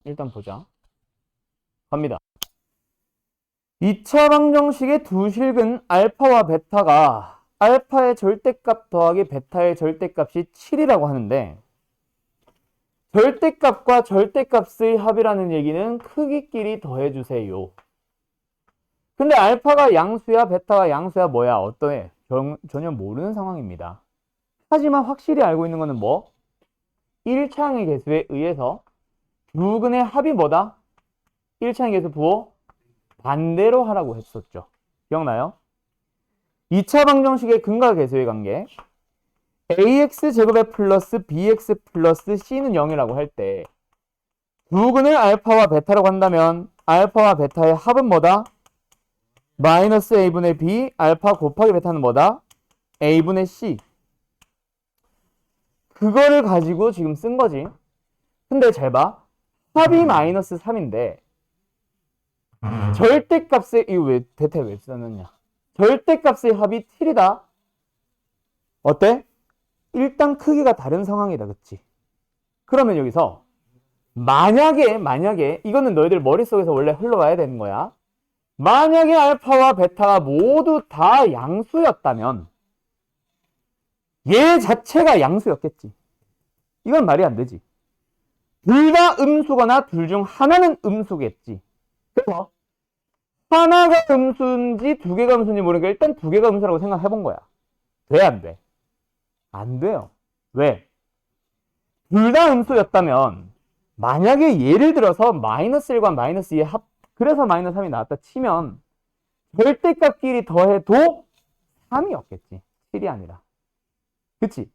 일단 보자. 갑니다. 2차 방정식의 두 실근 알파와 베타가 알파의 절대값 더하기 베타의 절대값이 7이라고 하는데, 절대값과 절대값의 합이라는 얘기는 크기끼리 더해주세요. 근데 알파가 양수야 베타가 양수야 뭐야 어떠해? 전혀 모르는 상황입니다. 하지만 확실히 알고 있는 거는 뭐? 1차항의 개수에 의해서 두 근의 합이 뭐다? 1차항의 개수 부호 반대로 하라고 했었죠. 기억나요? 2차 방정식의 근과 개수의 관계, ax제곱에 플러스 bx 플러스 c는 0이라고 할 때 두 근을 알파와 베타라고 한다면 알파와 베타의 합은 뭐다? 마이너스 a분의 b, 알파 곱하기 베타는 뭐다? a분의 c. 그거를 가지고 지금 쓴 거지. 근데 잘 봐. 합이 마이너스 3인데 절대값의, 이거 왜 베타 왜 써놨냐? 절대값의 합이 7이다. 어때? 일단 크기가 다른 상황이다. 그치? 그러면 여기서 만약에 이거는 너희들 머릿속에서 원래 흘러와야 되는 거야. 만약에 알파와 베타가 모두 다 양수였다면 얘 자체가 양수였겠지. 이건 말이 안 되지. 둘 다 음수거나 둘 중 하나는 음수겠지. 그래서 하나가 음수인지 두 개가 음수인지 모르니까 일단 두 개가 음수라고 생각해 본 거야. 돼, 안 돼? 안 돼요. 왜? 둘 다 음수였다면 만약에 예를 들어서 마이너스 1과 마이너스 2의 합, 그래서 마이너스 3이 나왔다 치면 절대값끼리 더해도 3이었겠지. 7이 아니라. 그치?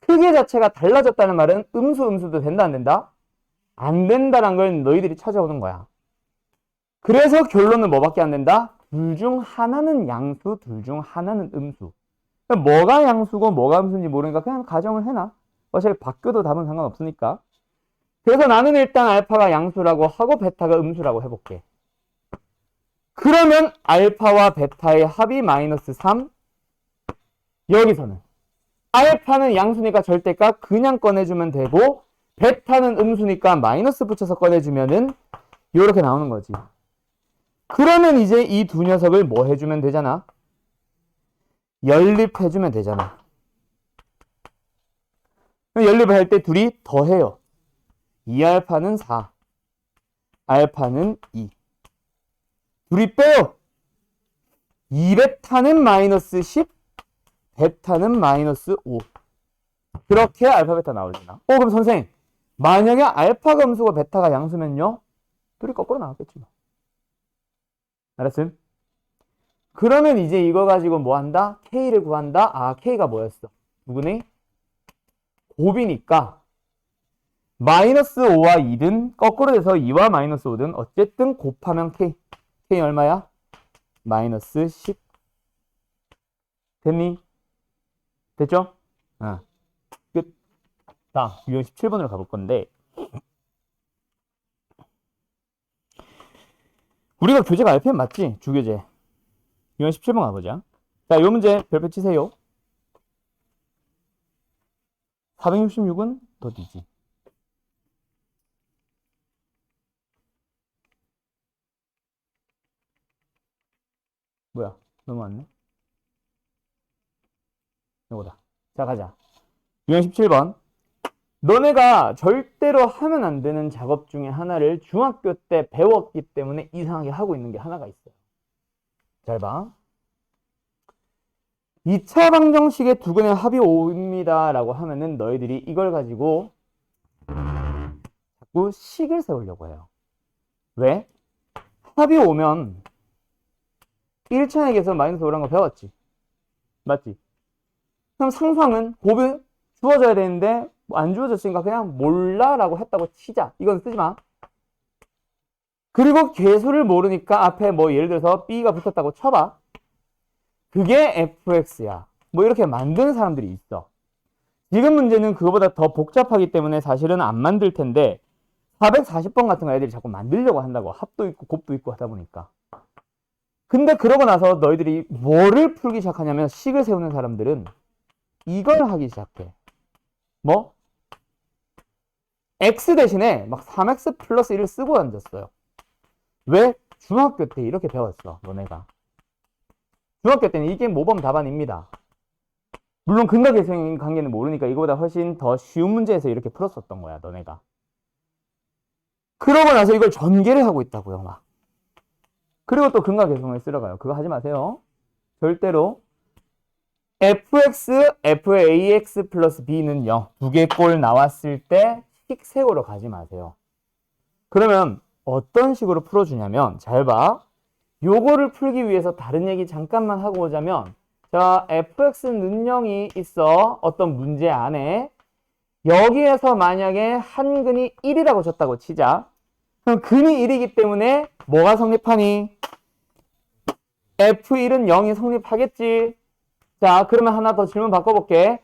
크기 자체가 달라졌다는 말은 음수도 된다 안 된다? 안 된다는 걸 너희들이 찾아오는 거야. 그래서 결론은 뭐밖에 안 된다? 둘 중 하나는 양수, 둘 중 하나는 음수. 그러니까 뭐가 양수고 뭐가 음수인지 모르니까 그냥 가정을 해놔. 어차피 바뀌어도 답은 상관없으니까. 그래서 나는 일단 알파가 양수라고 하고 베타가 음수라고 해볼게. 그러면 알파와 베타의 합이 마이너스 3. 여기서는 알파는 양수니까 절대값 그냥 꺼내주면 되고 베타는 음수니까 마이너스 붙여서 꺼내주면은 이렇게 나오는 거지. 그러면 이제 이 두 녀석을 뭐 해주면 되잖아? 연립해주면 되잖아. 연립을 할 때 둘이 더해요. 2알파는 4, 알파는 2. 둘이 빼요. 2베타는 마이너스 10, 베타는 마이너스 5. 그렇게 알파 베타 나오잖아. 그럼 선생님, 만약에 알파가 음수고 베타가 양수면요? 둘이 거꾸로 나왔겠지 뭐. 알았음? 그러면 이제 이거 가지고 뭐 한다? K를 구한다? 아, K가 뭐였어? 누구니? 곱이니까 마이너스 5와 2든 거꾸로 돼서 2와 마이너스 5든 어쨌든 곱하면 K. K 얼마야? 마이너스 10. 됐니? 됐죠? 끝. 다음, 유형 17번으로 가볼 건데 우리가 교재가 RPM 맞지? 주교재. 유형 17번 가보자. 자, 요 문제 별표 치세요. 466은 더디지. 뭐야? 넘어왔네? 요거다. 자, 가자. 유형 17번. 너네가 절대로 하면 안 되는 작업 중에 하나를 중학교 때 배웠기 때문에 이상하게 하고 있는 게 하나가 있어요. 잘 봐. 2차 방정식의 두 근의 합이 5입니다 라고 하면은 너희들이 이걸 가지고 자꾸 식을 세우려고 해요. 왜? 합이 5면 1차액에서 마이너스 5라는 거 배웠지? 맞지? 그럼 상수항은 곱이 주어져야 되는데 안 주어졌으니까 그냥 몰라 라고 했다고 치자. 이건 쓰지 마. 그리고 개수를 모르니까 앞에 뭐 예를 들어서 B가 붙었다고 쳐봐. 그게 fx야. 뭐 이렇게 만드는 사람들이 있어. 지금 문제는 그거보다 더 복잡하기 때문에 사실은 안 만들 텐데 440번 같은 거 애들이 자꾸 만들려고 한다고. 합도 있고 곱도 있고 하다 보니까. 근데 그러고 나서 너희들이 뭐를 풀기 시작하냐면 식을 세우는 사람들은 이걸 하기 시작해. 뭐? x 대신에 막 3x 플러스 1을 쓰고 앉았어요. 왜? 중학교 때 이렇게 배웠어, 너네가. 중학교 때는 이게 모범 답안입니다. 물론 근각계수행 관계는 모르니까 이거보다 훨씬 더 쉬운 문제에서 이렇게 풀었었던 거야, 너네가. 그러고 나서 이걸 전개를 하고 있다고요, 막. 그리고 또 근각계수행을 쓰러가요. 그거 하지 마세요. 절대로. fx, fax 플러스 b는 0. 두 개 꼴 나왔을 때 식세우로 가지 마세요. 그러면 어떤 식으로 풀어주냐면, 잘 봐. 요거를 풀기 위해서 다른 얘기 잠깐만 하고 오자면, 자, fx는 0이 있어. 어떤 문제 안에. 여기에서 만약에 한 근이 1이라고 줬다고 치자. 그럼 근이 1이기 때문에 뭐가 성립하니? f1은 0이 성립하겠지. 자, 그러면 하나 더 질문 바꿔볼게.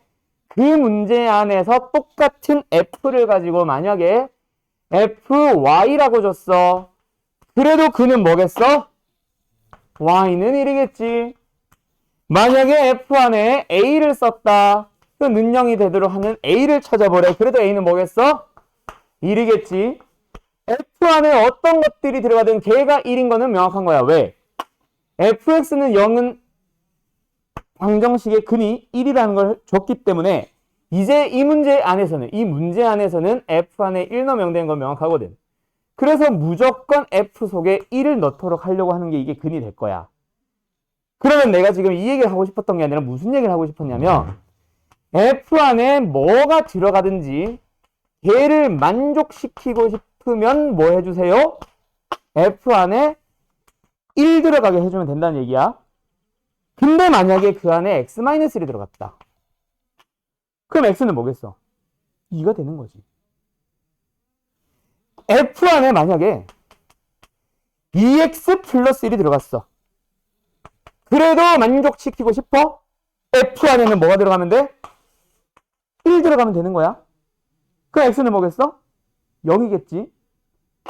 그 문제 안에서 똑같은 f를 가지고 만약에 fy라고 줬어. 그래도 그는 뭐겠어? y는 1이겠지. 만약에 f 안에 a를 썼다. 그 능령이 되도록 하는 a를 찾아보래. 그래도 a는 뭐겠어? 1이겠지. f 안에 어떤 것들이 들어가든 걔가 1인 거는 명확한 거야. 왜? fx는 0은 방정식의 근이 1이라는 걸 줬기 때문에 이제 이 문제 안에서는 f 안에 1 넣으면 0 되는 건 명확하거든. 그래서 무조건 f 속에 1을 넣도록 하려고 하는 게 이게 근이 될 거야. 그러면 내가 지금 이 얘기를 하고 싶었던 게 아니라 무슨 얘기를 하고 싶었냐면 f 안에 뭐가 들어가든지 걔를 만족시키고 싶으면 뭐 해주세요? f 안에 1 들어가게 해주면 된다는 얘기야. 근데 만약에 그 안에 x-1이 들어갔다. 그럼 x는 뭐겠어? 2가 되는 거지. f 안에 만약에 2x 플러스 1이 들어갔어. 그래도 만족시키고 싶어? f 안에는 뭐가 들어가면 돼? 1 들어가면 되는 거야. 그럼 x는 뭐겠어? 0이겠지.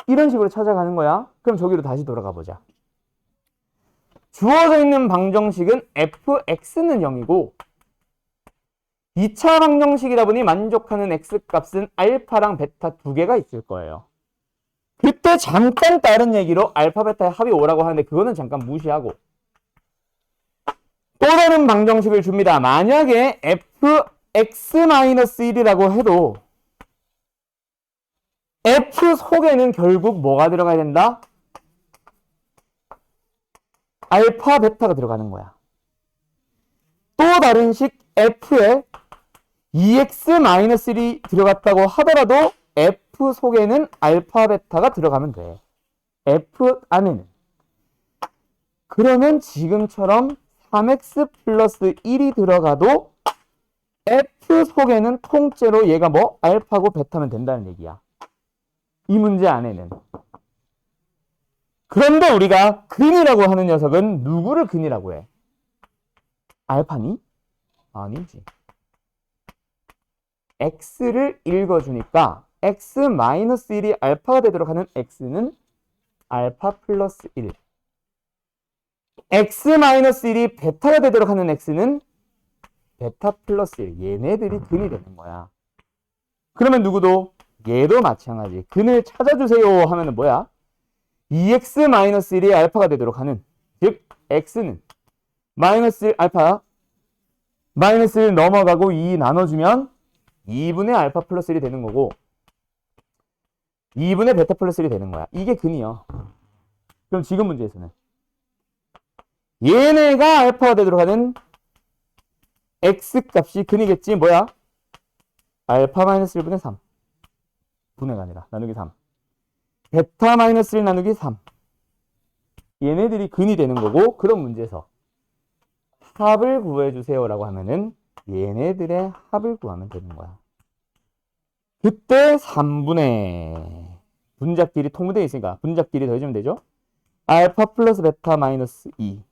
이런 식으로 찾아가는 거야. 그럼 저기로 다시 돌아가 보자. 주어져 있는 방정식은 fx는 0이고 2차 방정식이다 보니 만족하는 x값은 알파랑 베타 두 개가 있을 거예요. 그때 잠깐 다른 얘기로 알파 베타의 합이 5라고 하는데 그거는 잠깐 무시하고 또 다른 방정식을 줍니다. 만약에 fx-1이라고 해도 f 속에는 결국 뭐가 들어가야 된다? 알파, 베타가 들어가는 거야. 또 다른 식 f에 2x-1이 들어갔다고 하더라도 f 속에는 알파, 베타가 들어가면 돼. f 안에는. 그러면 지금처럼 3x 플러스 1이 들어가도 f 속에는 통째로 얘가 뭐? 알파고 베타면 된다는 얘기야. 이 문제 안에는. 그런데 우리가 근이라고 하는 녀석은 누구를 근이라고 해? 알파니? 아니지. x를 읽어주니까 x-1이 알파가 되도록 하는 x는 알파 플러스 1. x-1이 베타가 되도록 하는 x는 베타 플러스 1. 얘네들이 근이 되는 거야. 그러면 누구도? 얘도 마찬가지. 근을 찾아주세요 하면은 뭐야? 2x-1이 알파가 되도록 하는, 즉 x는 마이너스 1 알파 마이너스 1 넘어가고 2 나눠주면 2분의 알파 플러스 1이 되는 거고 2분의 베타 플러스 1이 되는 거야. 이게 근이요. 그럼 지금 문제에서는 얘네가 알파가 되도록 하는 x값이 근이겠지. 뭐야? 알파 마이너스 1분의 3 분해가 아니라 나누기 3 베타 마이너스 1 나누기 3 얘네들이 근이 되는 거고 그런 문제에서 합을 구해주세요 라고 하면은 얘네들의 합을 구하면 되는 거야. 그때 3분의 분자끼리 통분되어 있으니까 분자끼리 더해주면 되죠. 알파 플러스 베타 마이너스 2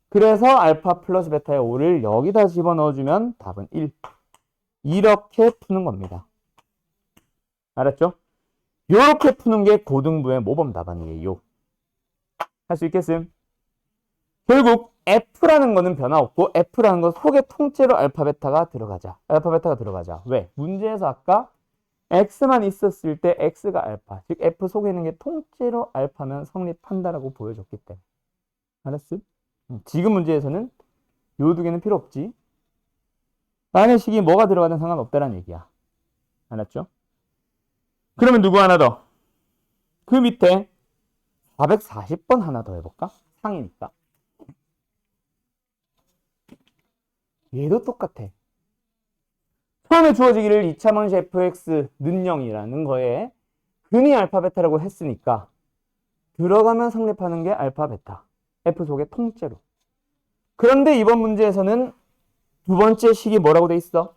그래서 알파 플러스 베타의 5를 여기다 집어넣어주면 답은 1 이렇게 푸는 겁니다. 알았죠? 요렇게 푸는 게 고등부의 모범 답안이에요. 할 수 있겠음? 결국 F라는 거는 변화 없고 F라는 거 속에 통째로 알파 베타가 들어가자. 알파 베타가 들어가자. 왜? 문제에서 아까 X만 있었을 때 X가 알파. 즉 F 속에 있는 게 통째로 알파면 성립한다라고 보여줬기 때문에. 알았어? 지금 문제에서는 요 두 개는 필요 없지. 다음의 식이 뭐가 들어가든 상관없다라는 얘기야. 알았죠? 그러면 누구 하나 더? 그 밑에 440번 하나 더 해볼까? 상이니까. 얘도 똑같아. 처음에 주어지기를 2차 방식 fx는 0이라는 거에 근이 알파 베타라고 했으니까 들어가면 성립하는 게 알파 베타. f 속의 통째로. 그런데 이번 문제에서는 두 번째 식이 뭐라고 돼 있어?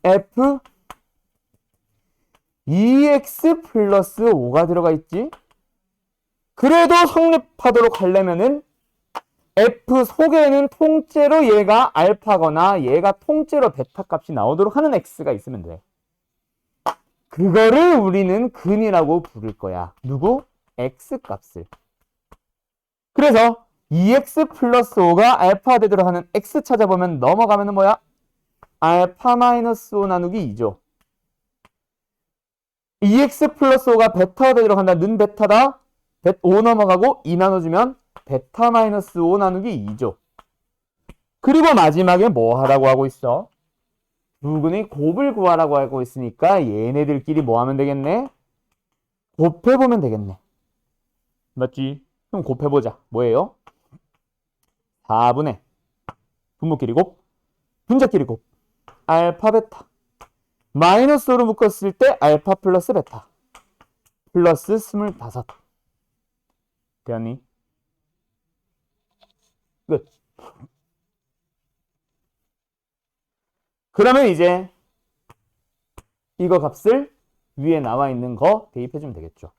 f 2x 플러스 5가 들어가 있지? 그래도 성립하도록 하려면은 f 속에는 통째로 얘가 알파거나 얘가 통째로 베타 값이 나오도록 하는 x가 있으면 돼. 그거를 우리는 근이라고 부를 거야. 누구? x 값을. 그래서 2x 플러스 5가 알파 되도록 하는 x 찾아보면 넘어가면은 뭐야? 알파 마이너스 5 나누기 2죠. 2x 플러스 5가 베타가 되도록 한다. 는 베타다. 5 넘어가고 2 나눠주면 베타 마이너스 5 나누기 2죠. 그리고 마지막에 뭐 하라고 하고 있어? 두 근의 곱을 구하라고 하고 있으니까 얘네들끼리 뭐 하면 되겠네? 곱해보면 되겠네. 맞지? 그럼 곱해보자. 뭐예요? 4분의 분모끼리 곱, 분자끼리 곱, 알파 베타. 마이너스 5로 묶었을 때 알파 플러스 베타. 플러스 25. 되었니? 끝. 그러면 이제 이거 값을 위에 나와 있는 거 대입해주면 되겠죠.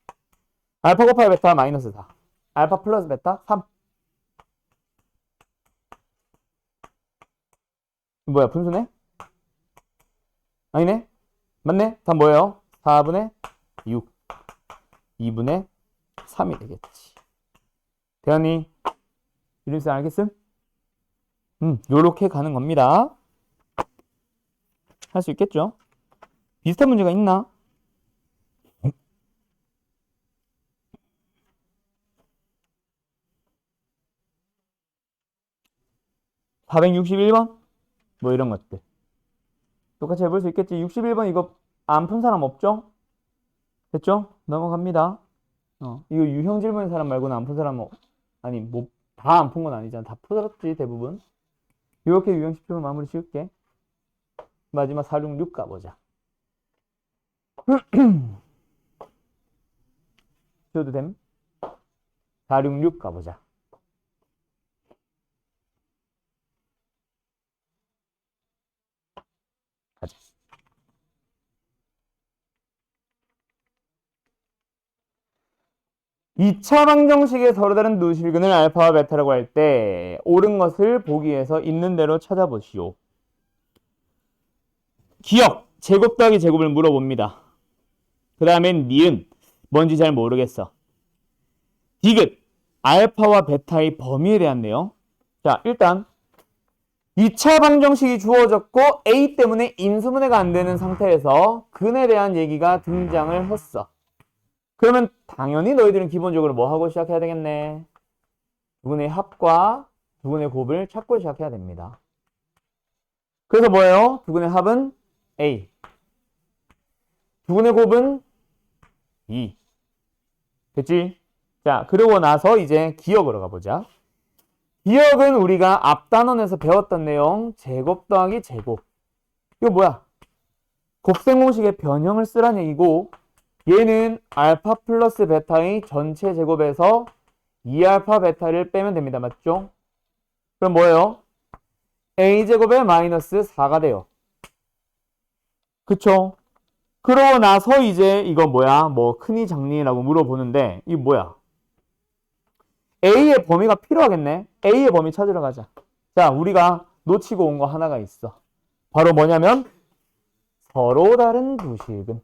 알파 곱하기 베타 마이너스 4. 알파 플러스 베타 3. 뭐야, 분수네? 아니네? 맞네? 답 뭐예요? 4분의 6. 2분의 3이 되겠지. 대현이 이름쌤 알겠음? 요렇게 가는 겁니다. 할 수 있겠죠? 비슷한 문제가 있나? (461번) 뭐 이런 것들 똑같이 해볼 수 있겠지. 61번 이거 안 푼 사람 없죠? 됐죠? 넘어갑니다. 이거 유형 질문의 사람 말고는 안 푼 사람 아니 뭐 다 안 푼 건 아니잖아. 다 풀었지 대부분. 이렇게 유형 10분 마무리 지을게. 마지막 466 가보자. 지워도 됨? 466 가보자. 가자. (2차) 방정식의 서로 다른 두 실근을 알파와 베타라고 할 때 옳은 것을 보기 위해서 있는 대로 찾아보시오. 기억, 제곱 더하기 제곱을 물어봅니다. 그 다음엔 니은, 뭔지 잘 모르겠어. 디귿, 알파와 베타의 범위에 대한 내용. 자, 일단 2차 방정식이 주어졌고 A 때문에 인수분해가 안 되는 상태에서 근에 대한 얘기가 등장을 했어. 그러면 당연히 너희들은 기본적으로 뭐 하고 시작해야 되겠네? 두 근의 합과 두 근의 곱을 찾고 시작해야 됩니다. 그래서 뭐예요? 두 근의 합은 A, 두 근의 곱은 2. 됐지? 자, 그러고 나서 이제 기억으로 가보자. 기억은 우리가 앞 단원에서 배웠던 내용, 제곱 더하기 제곱. 이거 뭐야? 곱셈 공식의 변형을 쓰라는 얘기고, 얘는 알파 플러스 베타의 전체 제곱에서 2알파 베타를 빼면 됩니다. 맞죠? 그럼 뭐예요? a제곱에 마이너스 4가 돼요. 그쵸? 그러고 나서 이제 이거 뭐야? 뭐 크니 작니라고 물어보는데 이거 뭐야? A의 범위가 필요하겠네. A의 범위 찾으러 가자. 자, 우리가 놓치고 온 거 하나가 있어. 바로 뭐냐면 서로 다른 두 실근.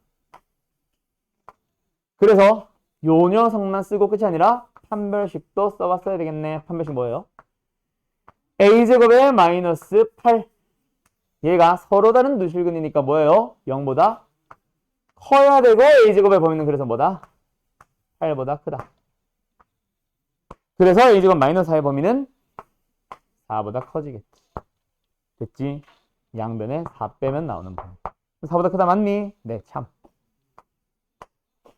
그래서 요 녀석만 쓰고 끝이 아니라 판별식도 써봤어야 되겠네. 판별식 뭐예요? a제곱에 마이너스 8. 얘가 서로 다른 누실근이니까 뭐예요? 0보다 커야 되고 a제곱의 범위는 그래서 뭐다? 8보다 크다. 그래서 a제곱 마이너스 4의 범위는 4보다 커지겠지. 됐지? 양변에 4 빼면 나오는 범위. 4보다 크다 맞니? 네, 참.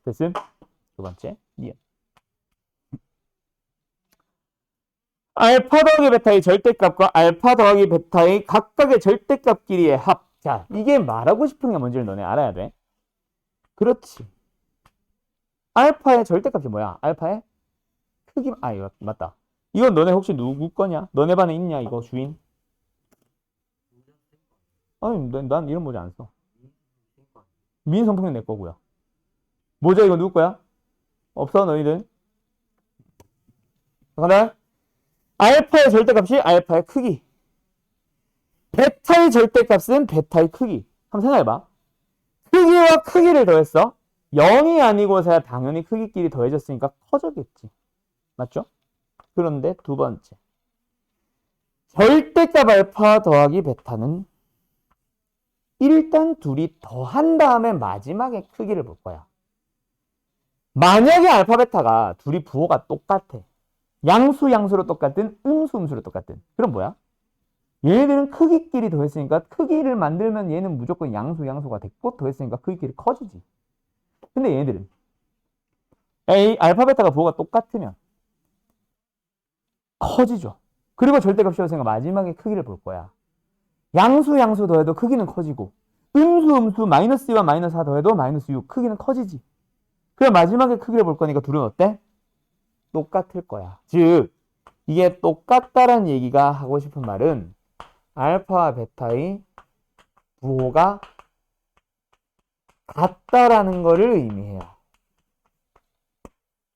됐음? 두 번째, 니은. 알파 더하기 베타의 절대값과 알파 더하기 베타의 각각의 절대값끼리의 합. 자, 이게 말하고 싶은 게 뭔지를 너네 알아야 돼. 그렇지. 알파의 절대값이 뭐야? 알파의 크기. 아, 이거 맞다. 이건 너네 혹시 누구 거냐? 너네 반에 있냐? 이거 주인? 아니, 난 이런 모자 안 써. 민성풍이 내 거고요. 모자 이거 누구 거야? 없어, 너희들? 잠깐만. 알파의 절대값이 알파의 크기. 베타의 절대값은 베타의 크기. 한번 생각해봐. 크기와 크기를 더했어. 0이 아니고서야 당연히 크기끼리 더해졌으니까 커졌겠지. 맞죠? 그런데 두 번째. 절대값 알파 더하기 베타는 일단 둘이 더한 다음에 마지막에 크기를 볼 거야. 만약에 알파 베타가 둘이 부호가 똑같아. 양수로 똑같은 음수로 똑같은. 그럼 뭐야? 얘네들은 크기끼리 더했으니까 크기를 만들면 얘는 무조건 양수가 됐고 더했으니까 크기끼리 커지지. 근데 얘네들은 알파 베타가 부호가 똑같으면 커지죠. 그리고 절대값이었으니까 마지막에 크기를 볼 거야. 양수 더해도 크기는 커지고 음수 마이너스 2와 마이너스 4 더해도 마이너스 6 크기는 커지지. 그럼 마지막에 크기를 볼 거니까 둘은 어때? 똑같을 거야. 즉 이게 똑같다라는 얘기가 하고 싶은 말은 알파와 베타의 부호가 같다라는 것을 의미해요.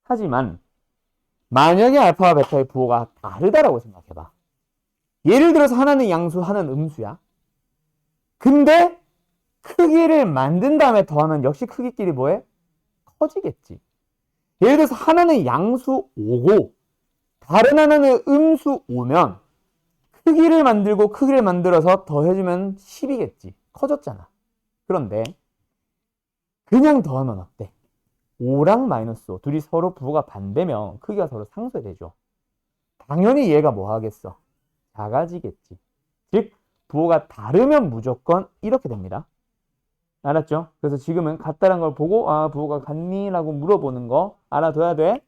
하지만 만약에 알파와 베타의 부호가 다르다라고 생각해봐. 예를 들어서 하나는 양수, 하나는 음수야. 근데 크기를 만든 다음에 더하면 역시 크기끼리 뭐해? 커지겠지. 예를 들어서 하나는 양수 5고 다른 하나는 음수 5면 크기를 만들고 크기를 만들어서 더해주면 10이겠지. 커졌잖아. 그런데 그냥 더하면 어때? 5랑 마이너스 5 둘이 서로 부호가 반대면 크기가 서로 상쇄되죠. 당연히 얘가 뭐 하겠어? 작아지겠지. 즉 부호가 다르면 무조건 이렇게 됩니다. 알았죠? 그래서 지금은 같다는 걸 보고 아 부호가 같니? 라고 물어보는 거 알아둬야 돼.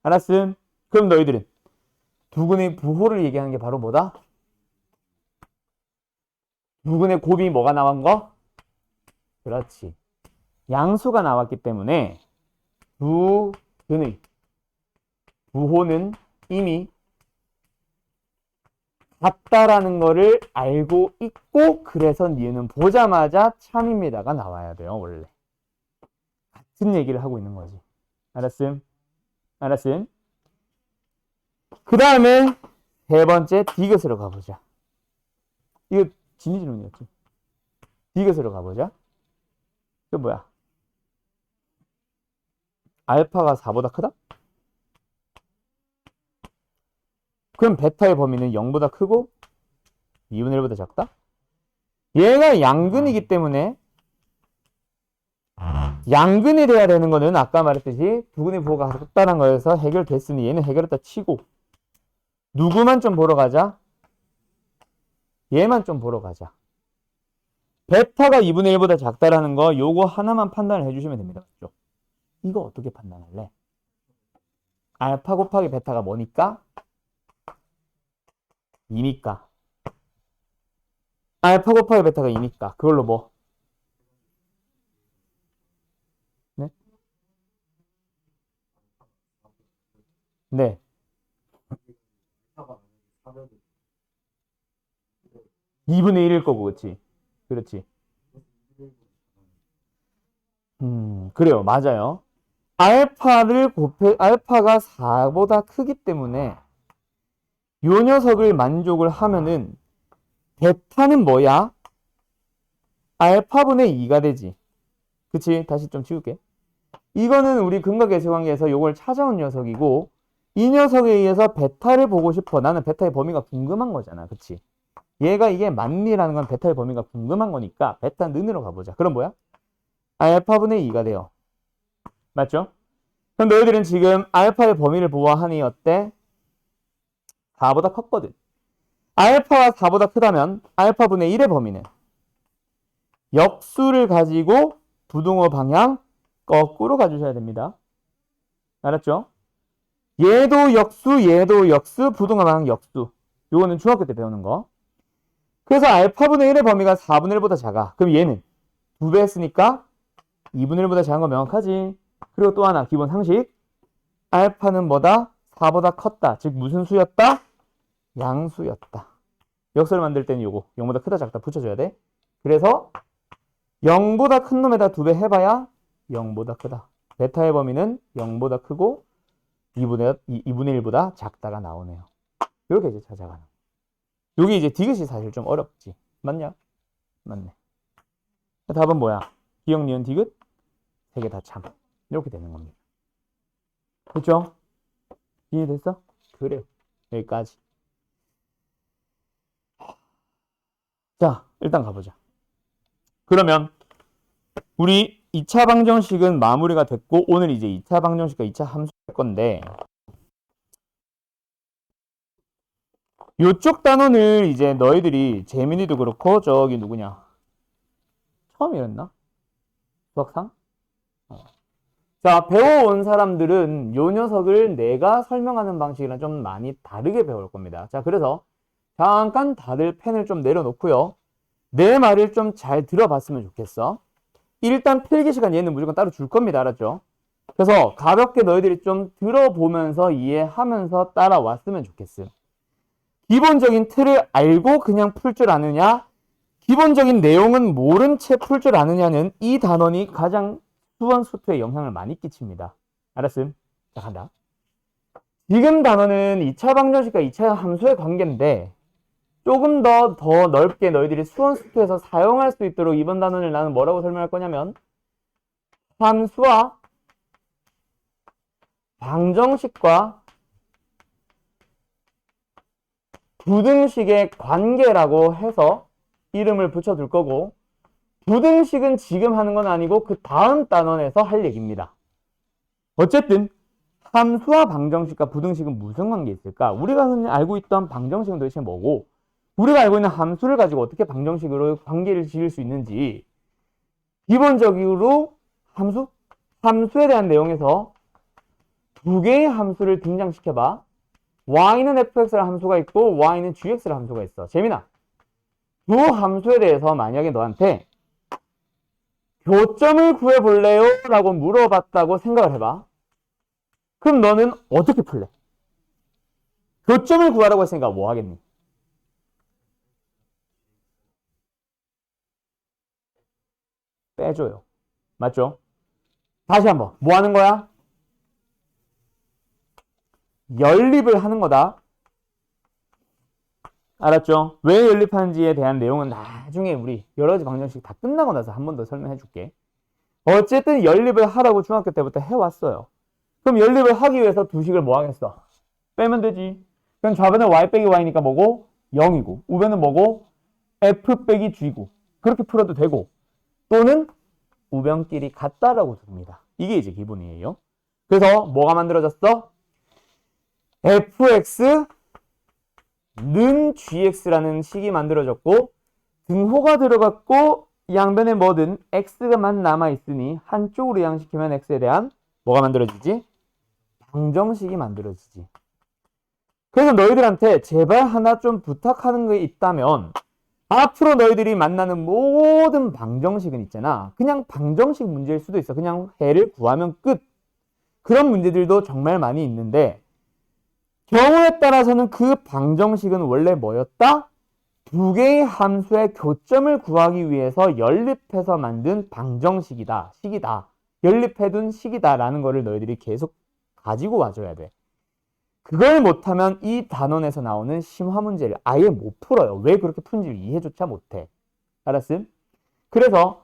알았음? 그럼 너희들은 두근의 부호를 얘기하는 게 바로 뭐다? 두근의 곱이 뭐가 나온 거? 그렇지. 양수가 나왔기 때문에 두근의 부호는 이미 같다라는 거를 알고 있고 그래서 니은은 보자마자 참입니다가 나와야 돼요. 원래 같은 얘기를 하고 있는 거지. 알았음? 알았음? 그 다음에 세 번째 디귿으로 가보자. 이거 진위 질문이었지. 디귿으로 가보자. 이거 뭐야? 알파가 4보다 크다? 그럼 베타의 범위는 0보다 크고 2분의 1보다 작다? 얘가 양근이기 때문에 양근이 돼야 되는 거는 아까 말했듯이 두근의 부호가 같다는 거에서 해결됐으니 얘는 해결했다 치고 누구만 좀 보러 가자? 얘만 좀 보러 가자. 베타가 2분의 1보다 작다라는 거 요거 하나만 판단을 해주시면 됩니다. 맞죠? 이거 어떻게 판단할래? 알파 곱하기 베타가 뭐니까? 2니까. 알파 곱하기 베타가 2니까. 그걸로 뭐? 네? 네. 2분의 1일 거고, 그치? 그렇지. 그래요. 맞아요. 알파가 4보다 크기 때문에 요 녀석을 만족을 하면은 베타는 뭐야? 알파분의 2가 되지. 그치? 다시 좀 지울게. 이거는 우리 근각계수관계에서 이걸 찾아온 녀석이고 이 녀석에 의해서 베타를 보고 싶어. 나는 베타의 범위가 궁금한 거잖아. 그치? 얘가 이게 맞니라는 건 베타의 범위가 궁금한 거니까 베타 는으로 가보자. 그럼 뭐야? 알파분의 2가 돼요. 맞죠? 그럼 너희들은 지금 알파의 범위를 보아하니 어때? 4보다 컸거든. 알파가 4보다 크다면 알파분의 1의 범위는 역수를 가지고 부등호 방향 거꾸로 가주셔야 됩니다. 알았죠? 얘도 역수, 부등호 방향 역수. 요거는 중학교 때 배우는 거. 그래서 알파분의 1의 범위가 4분의 1보다 작아. 그럼 얘는 2배 했으니까 2분의 1보다 작은 거 명확하지. 그리고 또 하나 기본 상식. 알파는 뭐다? 4보다 컸다. 즉 무슨 수였다? 양수였다. 역수를 만들 때는 요거 0보다 크다 작다 붙여줘야 돼. 그래서 0보다 큰 놈에다 2배 해봐야 0보다 크다. 베타의 범위는 0보다 크고 2분의 1보다 작다가 나오네요. 이렇게 이제 찾아가는. 여기 이제 디귿이 사실 좀 어렵지. 맞냐? 맞네. 답은 뭐야? 기역, 니은, 디귿? 세 개 다 참. 이렇게 되는 겁니다. 됐죠? 이해됐어? 그래요. 여기까지. 자, 일단 가보자. 그러면 우리 2차 방정식은 마무리가 됐고 오늘 이제 2차 방정식과 2차 함수 할 건데 요쪽 단원을 이제 너희들이 재민이도 그렇고 저기 누구냐? 처음이었나? 수학상? 자, 배워온 사람들은 요 녀석을 내가 설명하는 방식이랑 좀 많이 다르게 배울 겁니다. 자, 그래서 잠깐 다들 펜을 좀 내려놓고요. 내 말을 좀 잘 들어봤으면 좋겠어. 일단 필기 시간 얘는 무조건 따로 줄 겁니다. 알았죠? 그래서 가볍게 너희들이 좀 들어보면서 이해하면서 따라왔으면 좋겠음. 기본적인 틀을 알고 그냥 풀 줄 아느냐, 기본적인 내용은 모른 채 풀 줄 아느냐는 이 단원이 가장 수원 수투에 영향을 많이 끼칩니다. 알았음? 자, 간다. 지금 단원은 2차 방정식과 2차 함수의 관계인데 조금 더 넓게 너희들이 수원 수투에서 사용할 수 있도록 이번 단원을 나는 뭐라고 설명할 거냐면 함수와 방정식과 부등식의 관계라고 해서 이름을 붙여둘 거고 부등식은 지금 하는 건 아니고 그 다음 단원에서 할 얘기입니다. 어쨌든 함수와 방정식과 부등식은 무슨 관계 있을까? 우리가 흔히 알고 있던 방정식은 도대체 뭐고 우리가 알고 있는 함수를 가지고 어떻게 방정식으로 관계를 지을 수 있는지 기본적으로 함수에 대한 내용에서 두 개의 함수를 등장시켜봐. y는 fx라는 함수가 있고 y는 gx라는 함수가 있어. 재민아, 두 함수에 대해서 만약에 너한테 교점을 구해볼래요? 라고 물어봤다고 생각을 해봐. 그럼 너는 어떻게 풀래? 교점을 구하라고 했으니까 뭐 하겠니? 빼줘요. 맞죠? 다시 한번 뭐 하는 거야? 연립을 하는 거다. 알았죠? 왜 연립하는지에 대한 내용은 나중에 우리 여러 가지 방정식 다 끝나고 나서 한 번 더 설명해 줄게. 어쨌든 연립을 하라고 중학교 때부터 해왔어요. 그럼 연립을 하기 위해서 두 식을 뭐 하겠어? 빼면 되지. 그럼 좌변은 y 빼기 y니까 뭐고? 0이고 우변은 뭐고? f 빼기 g고 그렇게 풀어도 되고 또는 우변끼리 같다라고 둡니다. 이게 이제 기본이에요. 그래서 뭐가 만들어졌어? fx는 gx라는 식이 만들어졌고 등호가 들어갔고 양변에 뭐든 x가만 남아있으니 한쪽으로 이항시키면 x에 대한 뭐가 만들어지지? 방정식이 만들어지지. 그래서 너희들한테 제발 하나 좀 부탁하는 게 있다면 앞으로 너희들이 만나는 모든 방정식은 있잖아. 그냥 방정식 문제일 수도 있어. 그냥 해를 구하면 끝. 그런 문제들도 정말 많이 있는데 경우에 따라서는 그 방정식은 원래 뭐였다? 두 개의 함수의 교점을 구하기 위해서 연립해서 만든 방정식이다. 식이다. 연립해둔 식이다. 라는 거를 너희들이 계속 가지고 와줘야 돼. 그걸 못하면 이 단원에서 나오는 심화 문제를 아예 못 풀어요. 왜 그렇게 푸는지를 이해조차 못해. 알았음? 그래서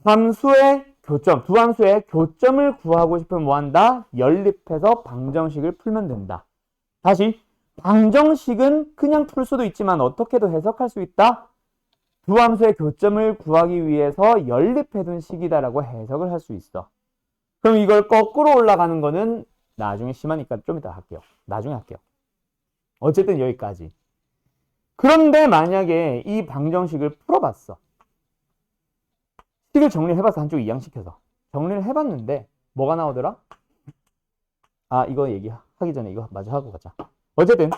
함수의 교점, 두 함수의 교점을 구하고 싶으면 뭐한다? 연립해서 방정식을 풀면 된다. 다시 방정식은 그냥 풀 수도 있지만 어떻게도 해석할 수 있다? 두 함수의 교점을 구하기 위해서 연립해둔 식이다라고 해석을 할 수 있어. 그럼 이걸 거꾸로 올라가는 거는 나중에 심하니까 좀 이따 할게요. 나중에 할게요. 어쨌든 여기까지. 그런데 만약에 이 방정식을 풀어봤어. 식을 정리를 해봤어. 한쪽 이양시켜서. 정리를 해봤는데 뭐가 나오더라? 아, 이거 얘기하기 전에 이거 마저 하고 가자. 어쨌든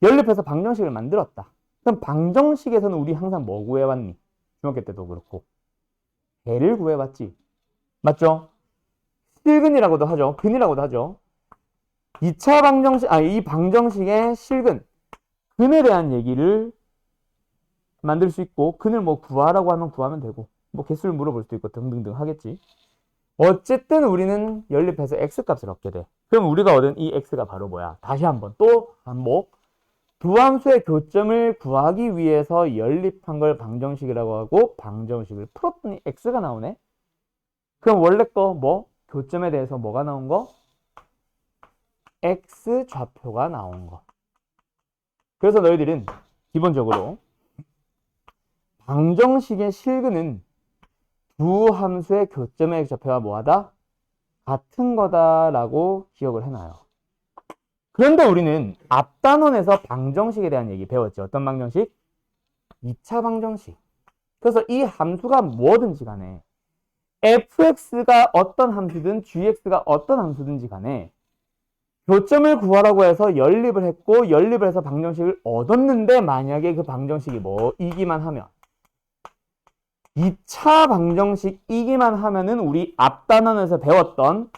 연립해서 방정식을 만들었다. 그럼 방정식에서는 우리 항상 뭐 구해왔니? 중학교 때도 그렇고 배를 구해봤지. 맞죠? 실근이라고도 하죠. 근이라고도 하죠. 2차 방정식, 이 방정식의 실근, 근에 대한 얘기를 만들 수 있고, 근을 뭐 구하라고 하면 구하면 되고, 뭐 개수를 물어볼 수도 있고 등등등 하겠지. 어쨌든 우리는 연립해서 x값을 얻게 돼. 그럼 우리가 얻은 이 x가 바로 뭐야? 다시 한번 또 반복. 두 함수의 교점을 구하기 위해서 연립한 걸 방정식이라고 하고 방정식을 풀었더니 x가 나오네. 그럼 원래 거 뭐? 교점에 대해서 뭐가 나온 거? x 좌표가 나온 거. 그래서 너희들은 기본적으로 방정식의 실근은 두 함수의 교점의 x 좌표가 뭐하다? 같은 거다라고 기억을 해놔요. 그런데 우리는 앞 단원에서 방정식에 대한 얘기 배웠죠. 어떤 방정식? 2차 방정식. 그래서 이 함수가 뭐든지 간에 fx가 어떤 함수든 gx가 어떤 함수든지 간에 교점을 구하라고 해서 연립을 했고 연립을 해서 방정식을 얻었는데 만약에 그 방정식이 뭐이기만 하면 2차 방정식이기만 하면은 우리 앞 단원에서 배웠던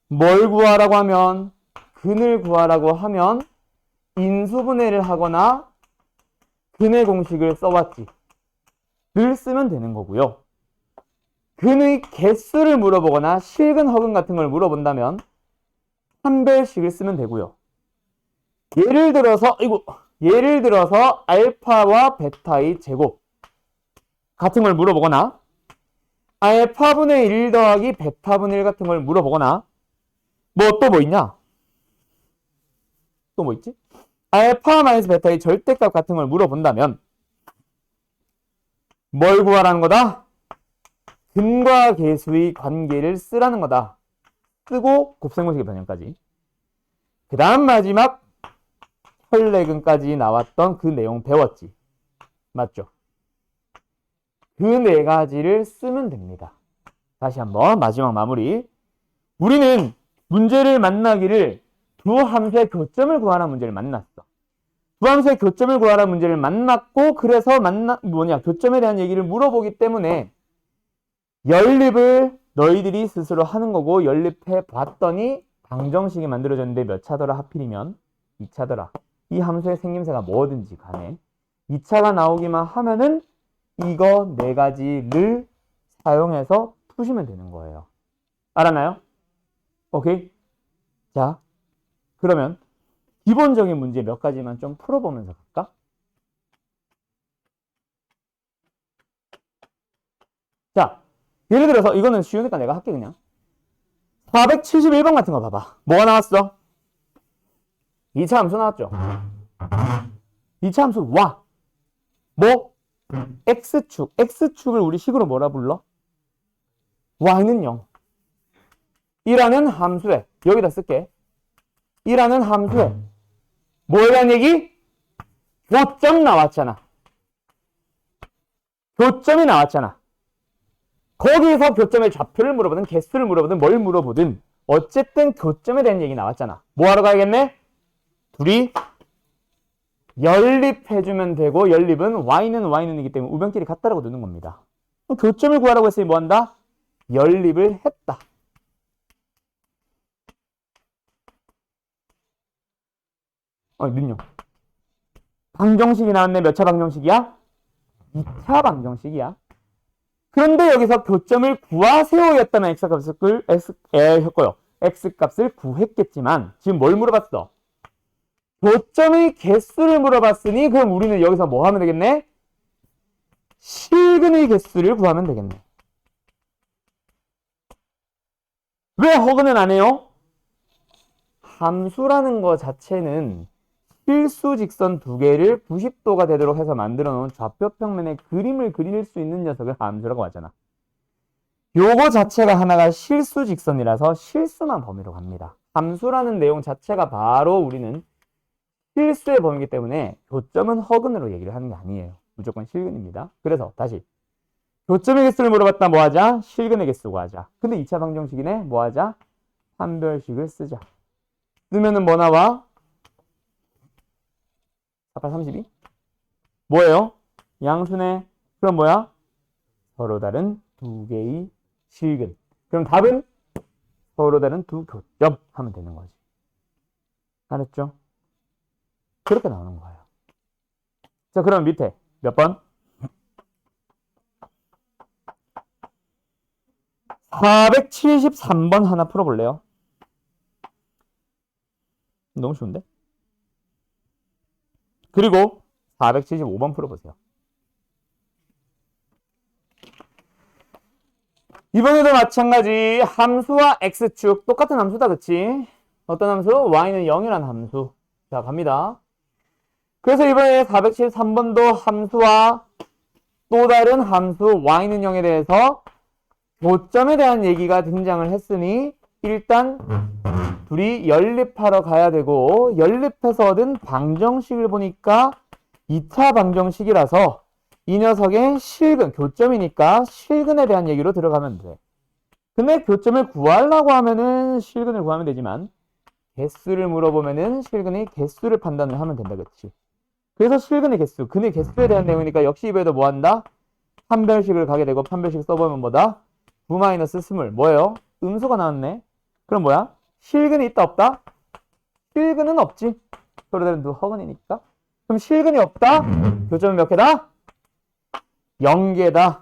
뭘 구하라고 하면 근을 구하라고 하면 인수분해를 하거나 근의 공식을 써왔지. 를 쓰면 되는 거고요. 근의 개수를 물어보거나 실근, 허근 같은 걸 물어본다면 판별식을 쓰면 되고요. 예를 들어서 알파와 베타의 제곱 같은 걸 물어보거나 알파분의 1 더하기 베타분의 1 같은 걸 물어보거나 또 뭐 있냐? 또 뭐 있지? 알파 마이너스 베타의 절대값 같은 걸 물어본다면 뭘 구하라는 거다? 근과 계수의 관계를 쓰라는 거다. 쓰고 곱셈공식의 변형까지. 그 다음 마지막 혈내근까지 나왔던 그 내용 배웠지. 맞죠? 그 네 가지를 쓰면 됩니다. 다시 한번 마지막 마무리. 우리는 문제를 만나기를 두 함수의 교점을 구하라는 문제를 만났어. 두 함수의 교점을 구하라는 문제를 만났고 그래서 교점에 대한 얘기를 물어보기 때문에 연립을 너희들이 스스로 하는 거고 연립해 봤더니 방정식이 만들어졌는데 몇 차더라 하필이면 2차더라. 이 함수의 생김새가 뭐든지 간에 2차가 나오기만 하면은 이거 네 가지를 사용해서 푸시면 되는 거예요. 알았나요? 오케이? 자, 그러면 기본적인 문제 몇 가지만 좀 풀어보면서 갈까? 자, 예를 들어서 이거는 쉬우니까 내가 할게 그냥. 471번 같은 거 봐봐. 뭐가 나왔어? 2차 함수 나왔죠? 2차 함수 와. x축. x축을 우리 식으로 뭐라 불러? y는 0. 이라는 함수에 여기다 쓸게. 이라는 함수에 뭐에 대한 얘기? 교점 나왔잖아. 교점이 나왔잖아. 거기에서 교점의 좌표를 물어보든 개수를 물어보든 뭘 물어보든 어쨌든 교점에 대한 얘기 나왔잖아. 뭐 하러 가야겠네? 둘이 연립해주면 되고 연립은 y는이기 때문에 우변끼리 같다라고 두는 겁니다. 교점을 구하라고 했으니 뭐 한다? 연립을 했다. 눈요. 방정식이 나왔네. 몇 차 방정식이야? 2차 방정식이야. 그런데 여기서 교점을 구하세요 였다면 x값을 구했겠지만 지금 뭘 물어봤어? 교점의 개수를 물어봤으니 그럼 우리는 여기서 뭐 하면 되겠네? 실근의 개수를 구하면 되겠네. 왜 허근은 안 해요? 함수라는 거 자체는 실수 직선 두 개를 90도가 되도록 해서 만들어 놓은 좌표 평면에 그림을 그릴 수 있는 녀석을 함수라고 하잖아. 요거 자체가 하나가 실수 직선이라서 실수만 범위로 갑니다. 함수라는 내용 자체가 바로 우리는 실수의 범위이기 때문에 교점은 허근으로 얘기를 하는 게 아니에요. 무조건 실근입니다. 그래서 다시 교점의 개수를 물어봤다 뭐 하자? 실근의 개수 구하자. 근데 2차 방정식이네 뭐 하자? 판별식을 쓰자. 쓰면은 뭐 나와? 48, 32? 뭐예요? 양수네. 그럼 뭐야? 서로 다른 두 개의 실근. 그럼 답은 서로 다른 두 교점 하면 되는 거지. 알았죠? 그렇게 나오는 거예요. 자, 그럼 밑에 몇 번? 473번 하나 풀어볼래요? 너무 쉬운데? 그리고 475번 풀어보세요. 이번에도 마찬가지 함수와 x축 똑같은 함수다 그치? 어떤 함수? y는 0이라는 함수. 자 갑니다. 그래서 이번에 473번도 함수와 또 다른 함수 y는 0에 대해서 교점에 대한 얘기가 등장을 했으니 일단 둘이 연립하러 가야 되고 연립해서 얻은 방정식을 보니까 2차 방정식이라서 이 녀석의 실근, 교점이니까 실근에 대한 얘기로 들어가면 돼. 근데 교점을 구하려고 하면은 실근을 구하면 되지만 개수를 물어보면은 실근의 개수를 판단을 하면 된다 그치? 그래서 실근의 개수, 근의 개수에 대한 내용이니까 역시 이번에도 뭐 한다? 판별식을 가게 되고 판별식 써보면 뭐다? 9-20 뭐예요? 음수가 나왔네. 그럼 뭐야? 실근이 있다 없다? 실근은 없지. 서로 다른 두 허근이니까. 그럼 실근이 없다? 교점은 몇 개다? 0개다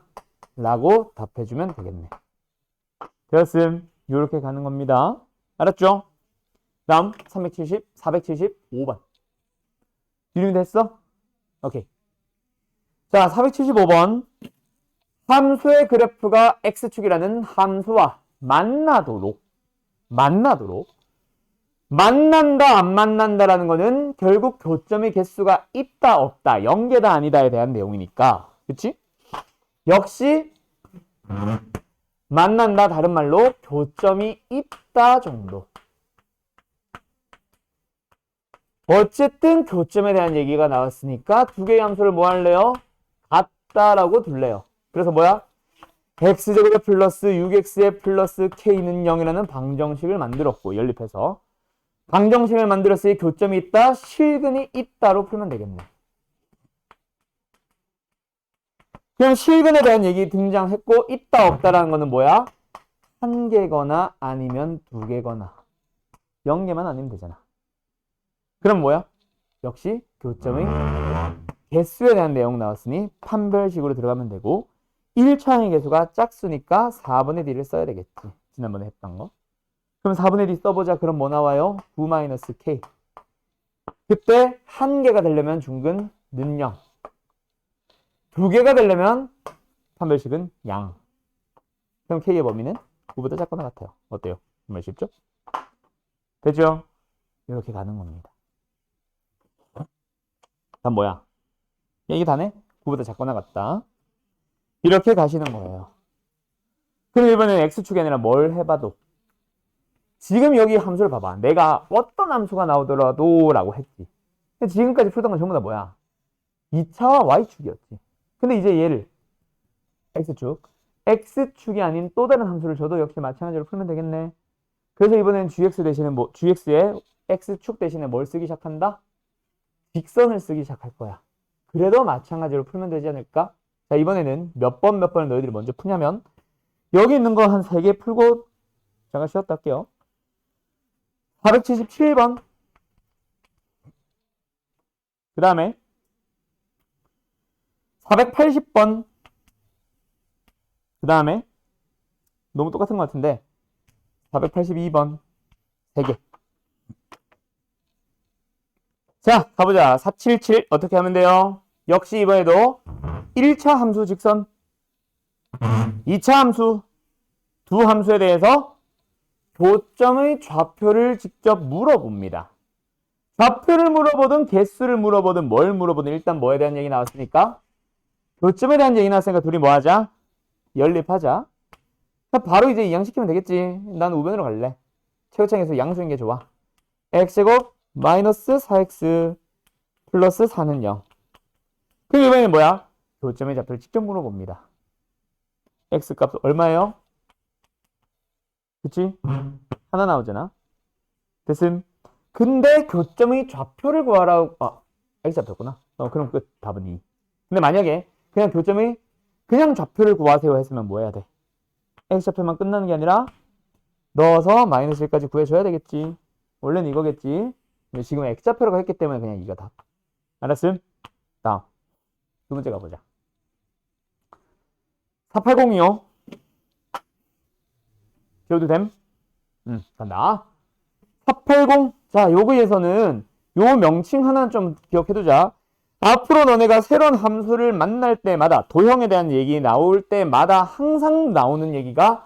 라고 답해주면 되겠네. 되었음. 이렇게 가는 겁니다. 알았죠? 다음 475번. 이름이 됐어? 오케이. 자, 475번. 함수의 그래프가 x축이라는 함수와 만나도록 만난다 안 만난다라는 거는 결국 교점의 개수가 있다 없다 0개다 아니다에 대한 내용이니까 그치? 역시 만난다 다른 말로 교점이 있다 정도. 어쨌든 교점에 대한 얘기가 나왔으니까 두 개의 함수를 뭐 할래요? 같다라고 둘래요. 그래서 뭐야? x제곱에 플러스 6x에 플러스 k는 0이라는 방정식을 만들었고 연립해서 방정식을 만들었으니 교점이 있다, 실근이 있다로 풀면 되겠네. 그냥 실근에 대한 얘기 등장했고 있다 없다라는 거는 뭐야? 한 개거나 아니면 두 개거나 0개만 아니면 되잖아. 그럼 뭐야? 역시 교점의 개수에 대한 내용 나왔으니 판별식으로 들어가면 되고 1차항의 개수가 짝수니까 4분의 d를 써야 되겠지. 지난번에 했던 거. 그럼 4분의 d 써보자. 그럼 뭐 나와요? 9-k. 그때 한 개가 되려면 중근 는 0. 두 개가 되려면 판별식은 양. 그럼 k의 범위는 9보다 작거나 같아요. 어때요? 정말 쉽죠? 되죠? 이렇게 가는 겁니다. 다음 뭐야? 이게 다네? 9보다 작거나 같다. 이렇게 가시는 거예요. 그럼 이번에는 x축이 아니라 뭘 해봐도 지금 여기 함수를 봐봐. 내가 어떤 함수가 나오더라도 라고 했지. 근데 지금까지 풀던 건 전부 다 뭐야? 2차와 y축이었지. 근데 이제 얘를 x축이 아닌 또 다른 함수를 줘도 역시 마찬가지로 풀면 되겠네. 그래서 이번에는 gx 대신에 gx에 x축 대신에 뭘 쓰기 시작한다? 직선을 쓰기 시작할 거야. 그래도 마찬가지로 풀면 되지 않을까? 자, 이번에는 몇 번을 너희들이 먼저 푸냐면 여기 있는 거 한 3개 풀고 잠깐 쉬었다 할게요. 477번 그 다음에 480번 그 다음에 너무 똑같은 것 같은데 482번 3개. 자, 가보자. 477 어떻게 하면 돼요? 역시 이번에도 1차 함수 직선 2차 함수 두 함수에 대해서 교점의 좌표를 직접 물어봅니다. 좌표를 물어보든 개수를 물어보든 뭘 물어보든 일단 뭐에 대한 얘기 나왔으니까 교점에 대한 얘기 나왔으니까 둘이 뭐 하자? 연립하자. 바로 이제 이항시키면 되겠지. 난 우변으로 갈래. 최고창에서 양수인 게 좋아. x제곱 마이너스 4x 플러스 4는 0. 그럼 이번에는 뭐야? 교점의 좌표를 직접 물어봅니다. x값 얼마예요? 그치? 하나 나오잖아. 됐음. 근데 교점의 좌표를 구하라고 x좌표였구나. 그럼 끝. 답은 2. 근데 만약에 그냥 교점의 그냥 좌표를 구하세요 했으면 뭐 해야 돼? x좌표만 끝나는 게 아니라 넣어서 마이너스 1까지 구해줘야 되겠지. 원래는 이거겠지. 근데 지금 x좌표라고 했기 때문에 그냥 이가 답. 알았음? 다음 두 번째 가보자. 4802요. 지워도 됨? 간다. 480. 자, 요거에서는 요 명칭 하나는 좀 기억해두자. 앞으로 너네가 새로운 함수를 만날 때마다 도형에 대한 얘기 나올 때마다 항상 나오는 얘기가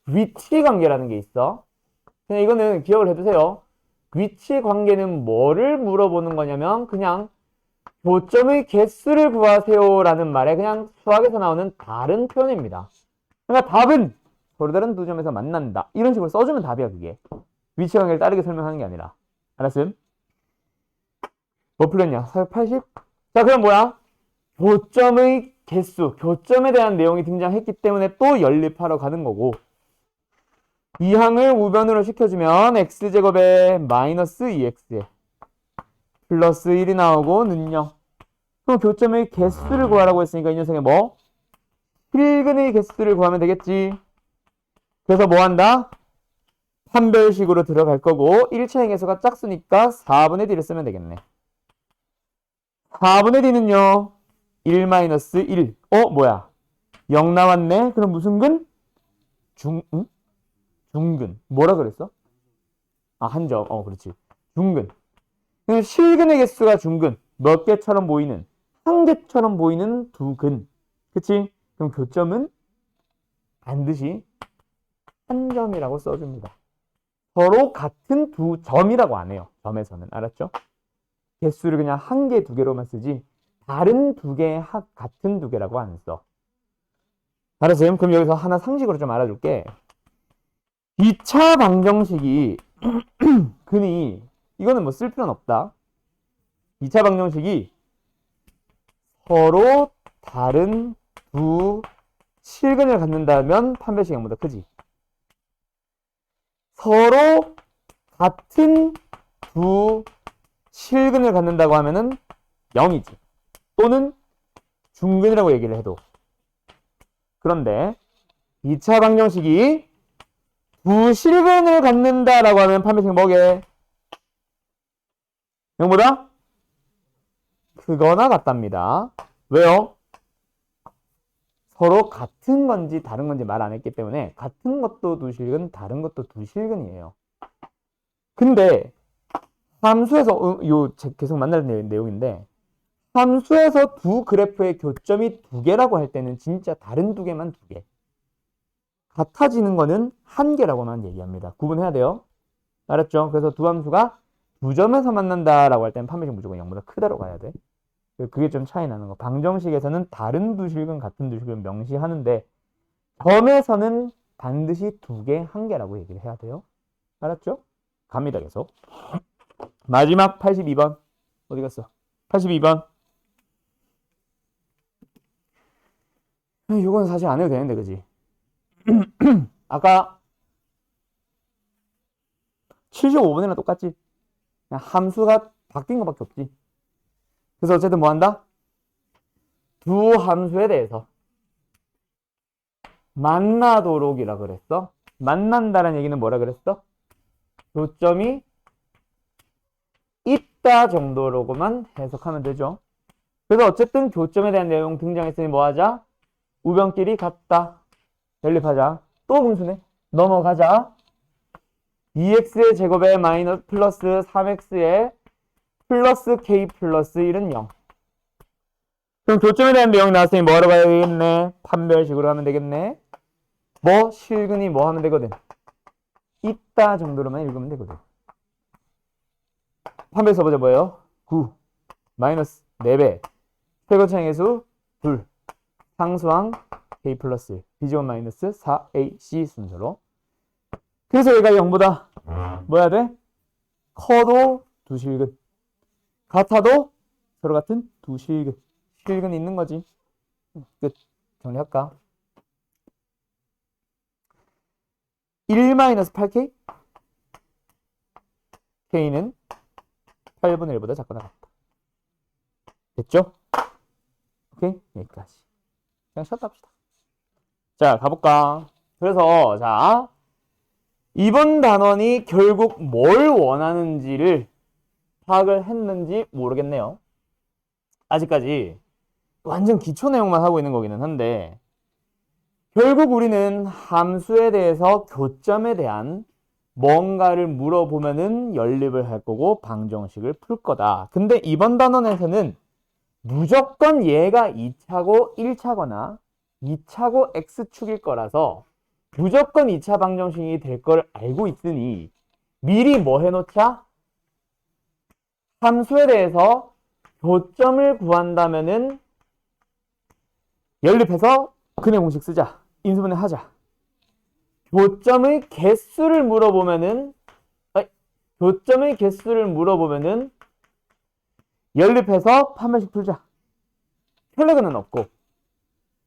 위치 관계라는 게 있어. 그냥 이거는 기억을 해두세요. 위치 관계는 뭐를 물어보는 거냐면 그냥 교점의 개수를 구하세요 라는 말에 그냥 수학에서 나오는 다른 표현입니다. 그러니까 답은 서로 다른 두 점에서 만난다. 이런 식으로 써주면 답이야 그게. 위치 관계를 다르게 설명하는 게 아니라. 알았음? 뭐 풀렸냐? 480? 자, 그럼 뭐야? 교점의 개수, 교점에 대한 내용이 등장했기 때문에 또 연립하러 가는 거고 이 항을 우변으로 시켜주면 x제곱에 마이너스 2x에 플러스 1이 나오고 는 0. 그럼 교점의 개수를 구하라고 했으니까 이 녀석의 뭐? 실근의 개수를 구하면 되겠지. 그래서 뭐 한다? 판별식으로 들어갈 거고 1차 행에서가 짝수니까 4분의 d를 쓰면 되겠네. 4분의 d는요 1-1. 뭐야? 0 나왔네. 그럼 무슨 근? 중근. 뭐라 그랬어? 한 점. 그렇지. 중근. 그럼 실근의 개수가 중근. 몇 개처럼 보이는? 한 개처럼 보이는 두 근. 그치? 그럼 교점은 반드시 한 점이라고 써줍니다. 서로 같은 두 점이라고 안 해요. 점에서는. 알았죠? 개수를 그냥 한 개, 두 개로만 쓰지 다른 두 개, 같은 두 개라고 안 써. 알았어요? 그럼 여기서 하나 상식으로 좀 알아줄게. 2차 방정식이 근이 이거는 뭐 쓸 필요는 없다. 2차 방정식이 서로 다른 두 실근을 갖는다면 판별식이 0보다 크지. 서로 같은 두 실근을 갖는다고 하면은 0이지. 또는 중근이라고 얘기를 해도. 그런데 2차 방정식이 두 실근을 갖는다라고 하면 판별식이 뭐게? 0보다 크거나 같답니다. 왜요? 서로 같은 건지 다른 건지 말 안 했기 때문에 같은 것도 두 실근, 다른 것도 두 실근이에요. 근데 함수에서 계속 만나는 내용인데 함수에서 두 그래프의 교점이 두 개라고 할 때는 진짜 다른 두 개만 두 개. 같아지는 거는 한 개라고만 얘기합니다. 구분해야 돼요. 알았죠? 그래서 두 함수가 두 점에서 만난다라고 할 때는 판별식 무조건 0보다 크다고 가야 돼. 그게 좀 차이 나는 거. 방정식에서는 다른 두 실근, 같은 두 실근 명시하는데 점에서는 반드시 두 개, 한 개라고 얘기를 해야 돼요. 알았죠? 갑니다, 계속. 마지막 82번. 어디 갔어? 82번. 이건 사실 안 해도 되는데, 그지? 아까 75번이랑 똑같지? 그냥 함수가 바뀐 것밖에 없지. 그래서 어쨌든 뭐 한다? 두 함수에 대해서 만나도록이라 그랬어. 만난다는 얘기는 뭐라 그랬어? 교점이 있다 정도로만 해석하면 되죠. 그래서 어쨌든 교점에 대한 내용 등장했으니 뭐 하자? 우변끼리 같다. 연립하자. 또 음수네. 넘어가자. 2x의 제곱에 마이너스 플러스 3x의 플러스 k 플러스 1은 0. 그럼 교점에 대한 내용이 나왔으니 뭐하러 가야 되겠네? 판별식으로 하면 되겠네. 뭐? 실근이 뭐 하면 되거든? 있다 정도로만 읽으면 되거든. 판별 써보자. 뭐예요? 9 마이너스 4배 최고차항의 수 2 상수항 k 플러스 1 비지원 마이너스 4ac 순서로. 그래서 얘가 0보다 뭐 해야 돼? 커도 두 실근, 같아도 서로 같은 두 실근, 실근이 있는 거지. 끝. 정리할까? 1-8k k는 8분의 1보다 작거나 같다. 됐죠? 오케이? 여기까지. 그냥 쉬었다 합시다. 자, 가볼까? 그래서 자, 이번 단원이 결국 뭘 원하는지를 파악을 했는지 모르겠네요. 아직까지 완전 기초 내용만 하고 있는 거기는 한데, 결국 우리는 함수에 대해서 교점에 대한 뭔가를 물어보면은 연립을 할 거고 방정식을 풀 거다. 근데 이번 단원에서는 무조건 얘가 2차고 1차거나 2차고 x축일 거라서 무조건 2차 방정식이 될 걸 알고 있으니 미리 뭐 해놓자? 함수에 대해서 교점을 구한다면은 연립해서 근의 공식 쓰자. 인수분해 하자. 교점의 개수를 물어보면은 연립해서 판별식 풀자. 혈례근은 없고.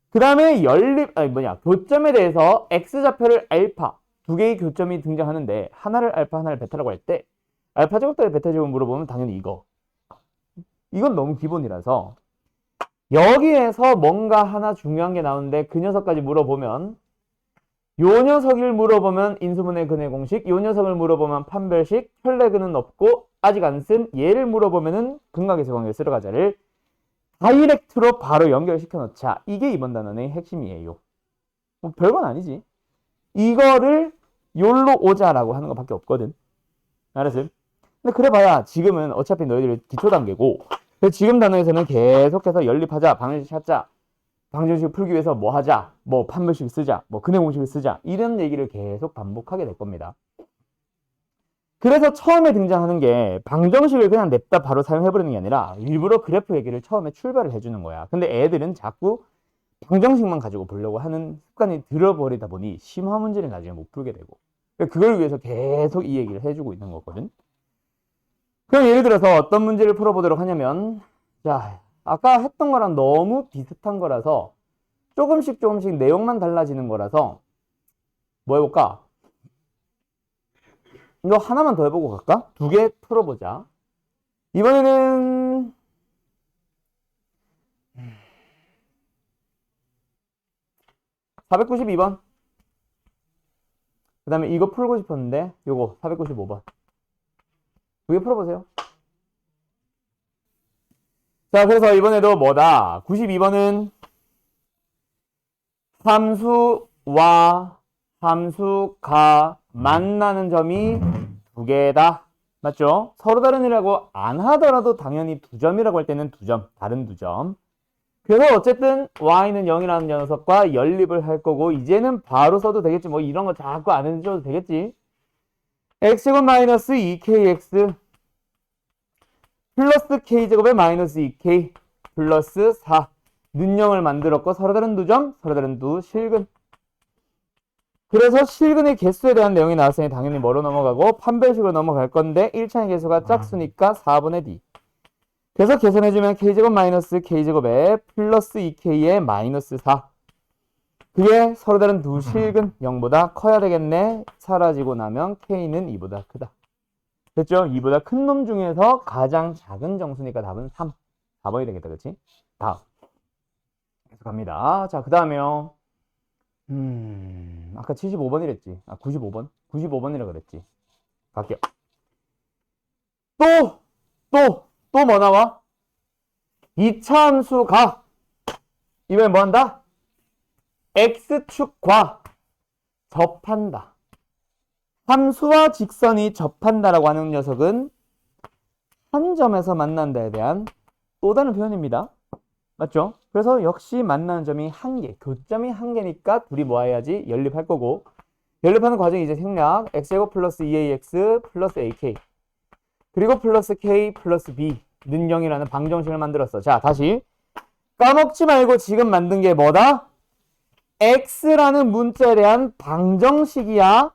그 다음에 교점에 대해서 x좌표를 알파 두 개의 교점이 등장하는데 하나를 알파 하나를 베타라고 할 때 알파 제곱 더하기 베타 제곱 물어보면 당연히 이건 너무 기본이라서 여기에서 뭔가 하나 중요한 게 나오는데 그 녀석까지 물어보면 요 녀석을 물어보면 인수분해 근의 공식, 요 녀석을 물어보면 판별식, 혈례근은 없고 아직 안 쓴 얘를 물어보면은 근각에서 관계 쓸어가자를 다이렉트로 바로 연결시켜 놓자. 이게 이번 단원의 핵심이에요. 뭐 별건 아니지. 이거를 요로 오자라고 하는 것밖에 없거든. 알았음? 근데 그래봐야 지금은 어차피 너희들 기초 단계고 지금 단원에서는 계속해서 연립하자, 방정식 찾자, 방정식 풀기 위해서 뭐 하자, 뭐 판별식 쓰자, 뭐 근의 공식을 쓰자 이런 얘기를 계속 반복하게 될 겁니다. 그래서 처음에 등장하는 게 방정식을 그냥 냅다 바로 사용해버리는 게 아니라 일부러 그래프 얘기를 처음에 출발을 해주는 거야. 근데 애들은 자꾸 방정식만 가지고 보려고 하는 습관이 들어버리다 보니 심화 문제를 나중에 못 풀게 되고 그걸 위해서 계속 이 얘기를 해주고 있는 거거든. 그럼 예를 들어서 어떤 문제를 풀어보도록 하냐면 자, 아까 했던 거랑 너무 비슷한 거라서 조금씩 내용만 달라지는 거라서 뭐 해볼까? 이거 하나만 더 해보고 갈까? 2개 풀어보자. 이번에는 492번. 그 다음에 이거 풀고 싶었는데 요거 495번. 2개 풀어보세요. 자, 그래서 이번에도 뭐다? 92번은 함수와 함수가 만나는 점이 2개다. 맞죠? 서로 다른 이라고 안 하더라도 당연히 2점이라고 할 때는 2점, 다른 2점. 그래서 어쨌든 y는 0이라는 녀석과 연립을 할 거고 이제는 바로 써도 되겠지. 뭐 이런 거 자꾸 안 해줘도 되겠지. x제곱 마이너스 2kx 플러스 k제곱에 마이너스 2k 플러스 4 는영을 만들었고 서로 다른 2점, 서로 다른 2실근. 그래서 실근의 개수에 대한 내용이 나왔으니 당연히 뭐로 넘어가고 판별식으로 넘어갈 건데 1차의 개수가 짝수니까 4분의 d. 그래서 계산해주면 k제곱 마이너스 k제곱에 플러스 2k에 마이너스 4. 그게 서로 다른 2실근 0보다 커야 되겠네. 사라지고 나면 k는 2보다 크다. 됐죠? 2보다 큰 놈 중에서 가장 작은 정수니까 답은 3. 4번이 되겠다. 그치? 다음. 계속 갑니다. 자, 그 다음에요. 아까 75번이랬지. 95번. 95번이라 그랬지. 갈게요. 또 뭐 나와? 2차 함수가 이번엔 뭐 한다? x축과 접한다. 함수와 직선이 접한다라고 하는 녀석은 한 점에서 만난다에 대한 또 다른 표현입니다. 맞죠? 그래서 역시 만나는 점이 한 개, 교점이 한 개니까 둘이 뭐 해야지? 연립할 거고 연립하는 과정이 이제 생략. x제곱 플러스 2ax 플러스 ak. 그리고 플러스 k 플러스 b는 0이라는 방정식을 만들었어. 자, 다시. 까먹지 말고 지금 만든 게 뭐다? x라는 문자에 대한 방정식이야.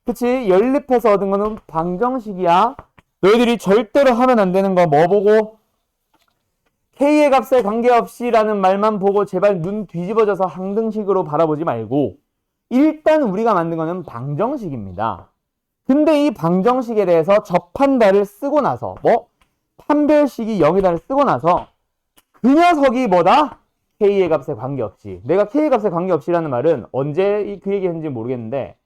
그치? 연립해서 얻은 거는 방정식이야. 너희들이 절대로 하면 안 되는 거 뭐 보고? k의 값에 관계없이 라는 말만 보고 제발 눈 뒤집어져서 항등식으로 바라보지 말고 일단 우리가 만든 거는 방정식입니다. 근데 이 방정식에 대해서 접한다를 쓰고 나서 뭐? 판별식이 0이다를 쓰고 나서 그 녀석이 뭐다? k의 값에 관계없이. 내가 k의 값에 관계없이라는 말은 언제 그 얘기 했는지 모르겠는데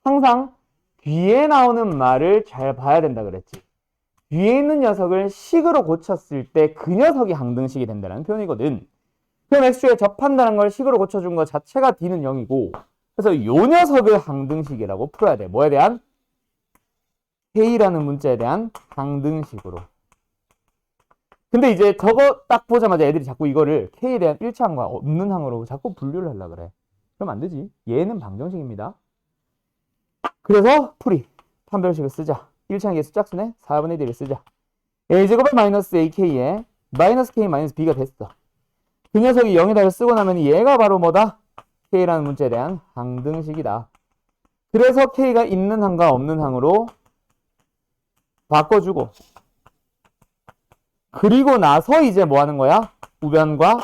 항상 뒤에 나오는 말을 잘 봐야 된다 그랬지. 뒤에 있는 녀석을 식으로 고쳤을 때 그 녀석이 항등식이 된다는 표현이거든. 그럼 x축에 접한다는 걸 식으로 고쳐준 것 자체가 d는 0이고 그래서 요 녀석을 항등식이라고 풀어야 돼. 뭐에 대한? k라는 문자에 대한 항등식으로. 근데 이제 저거 딱 보자마자 애들이 자꾸 이거를 k에 대한 일치항과 없는 항으로 자꾸 분류를 하려고 그래. 그럼 안 되지. 얘는 방정식입니다. 그래서 풀이. 판별식을 쓰자. 일치항의 수짝수네 4분의 1을 쓰자. a제곱에 마이너스 ak에 마이너스 k 마이너스 b가 됐어. 그 녀석이 0에다를 쓰고 나면 얘가 바로 뭐다? k라는 문자에 대한 항등식이다. 그래서 k가 있는 항과 없는 항으로 바꿔주고 그리고 나서 이제 뭐 하는 거야? 우변과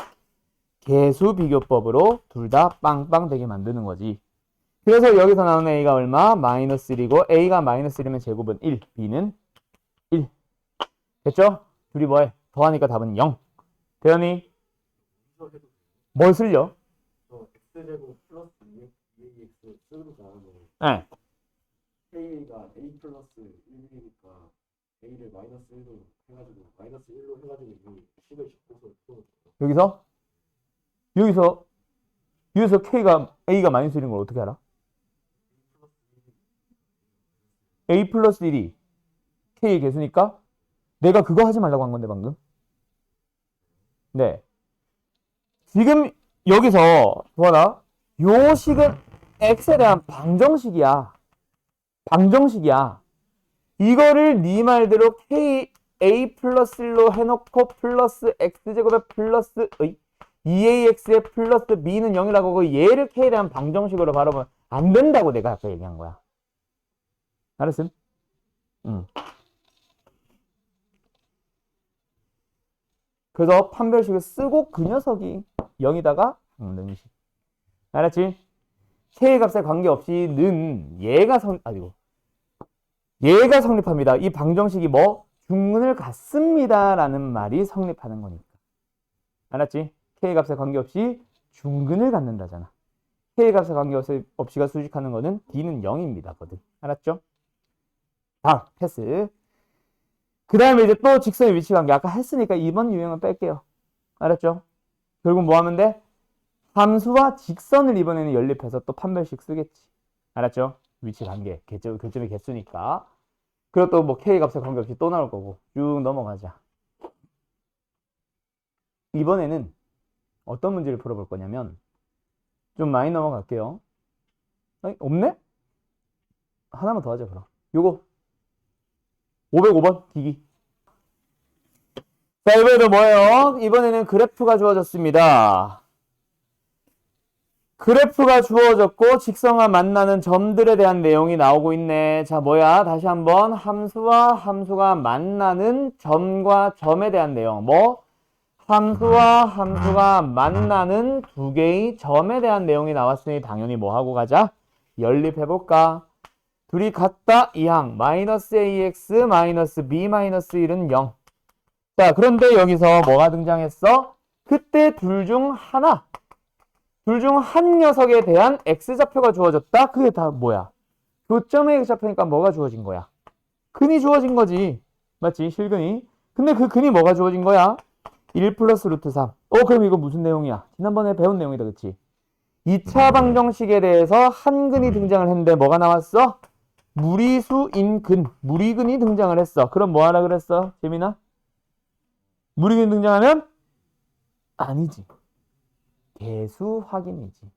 계수 비교법으로 둘 다 빵빵 되게 만드는 거지. 그래서 여기서 나오는 a가 얼마? 마이너스 1이고 a가 마이너스 1이면 제곱은 1, b는 1. 됐죠? 둘이 뭐해? 더하니까 답은 0. 대현이 뭘 쓸려? x제곱 플러스 2ax 쓰는 다음에 네. k가 a 플러스 1이니까 a를 마이너스 1로 해가지고 마이너스 1로 해가지고 이 식을 짚고서 풀어줘. 여기서 a가 마이너스 1인 걸 어떻게 알아? a 플러스 1이 k의 개수니까 내가 그거 하지 말라고 한 건데 방금. 네. 지금 여기서 뭐하나? 요 식은 x에 대한 방정식이야. 방정식이야. 이거를 네 말대로 k a 플러스 1로 해놓고 플러스 x제곱에 플러스 2ax에 플러스 b는 0이라고 하고 얘를 k에 대한 방정식으로 바라보면 안 된다고 내가 아까 얘기한 거야. 알았음? 응. 그래서 판별식을 쓰고 그 녀석이 0이다가 항등식. 알았지? k의 값에 관계없이는 얘가 성립합니다. 이 방정식이 뭐? 중근을 갖습니다 라는 말이 성립하는 거니까. 알았지? k의 값에 관계없이 중근을 갖는다잖아. k의 값에 관계없이가 수직하는 거는 d는 0입니다. 거든. 알았죠? 다음 패스. 그 다음에 이제 또 직선의 위치 관계. 아까 했으니까 이번 유형은 뺄게요. 알았죠? 결국 뭐 하면 돼? 함수와 직선을 이번에는 연립해서 또 판별식 쓰겠지. 알았죠? 위치 관계. 교점의 개수니까. 그리고 또 뭐 k 값에 관계없이 또 나올 거고. 쭉 넘어가자. 이번에는 어떤 문제를 풀어볼 거냐면 좀 많이 넘어갈게요. 없네? 하나만 더 하자 그럼. 요거 505번 기기. 자, 이번에는 뭐예요? 이번에는 그래프가 주어졌습니다. 그래프가 주어졌고 직선과 만나는 점들에 대한 내용이 나오고 있네. 자, 뭐야? 다시 한번 함수와 함수가 만나는 점과 점에 대한 내용. 뭐? 함수와 함수가 만나는 두 개의 점에 대한 내용이 나왔으니 당연히 뭐 하고 가자? 연립해볼까? 둘이 같다 이항 마이너스 ax 마이너스 b 마이너스 1은 0. 자, 그런데 여기서 뭐가 등장했어? 그때 둘 중 한 녀석에 대한 x좌표가 주어졌다. 그게 다 뭐야? 교점의 x좌표니까 뭐가 주어진 거야? 근이 주어진 거지. 맞지? 실근이. 근데 그 근이 뭐가 주어진 거야? 1 플러스 루트 3. 그럼 이거 무슨 내용이야? 지난번에 배운 내용이다. 그치? 2차 방정식에 대해서 한 근이 등장을 했는데 뭐가 나왔어? 무리수인 근, 무리근이 등장을 했어. 그럼 뭐 하라 그랬어? 재민아? 무리근이 등장하면? 아니지. 개수 확인이지.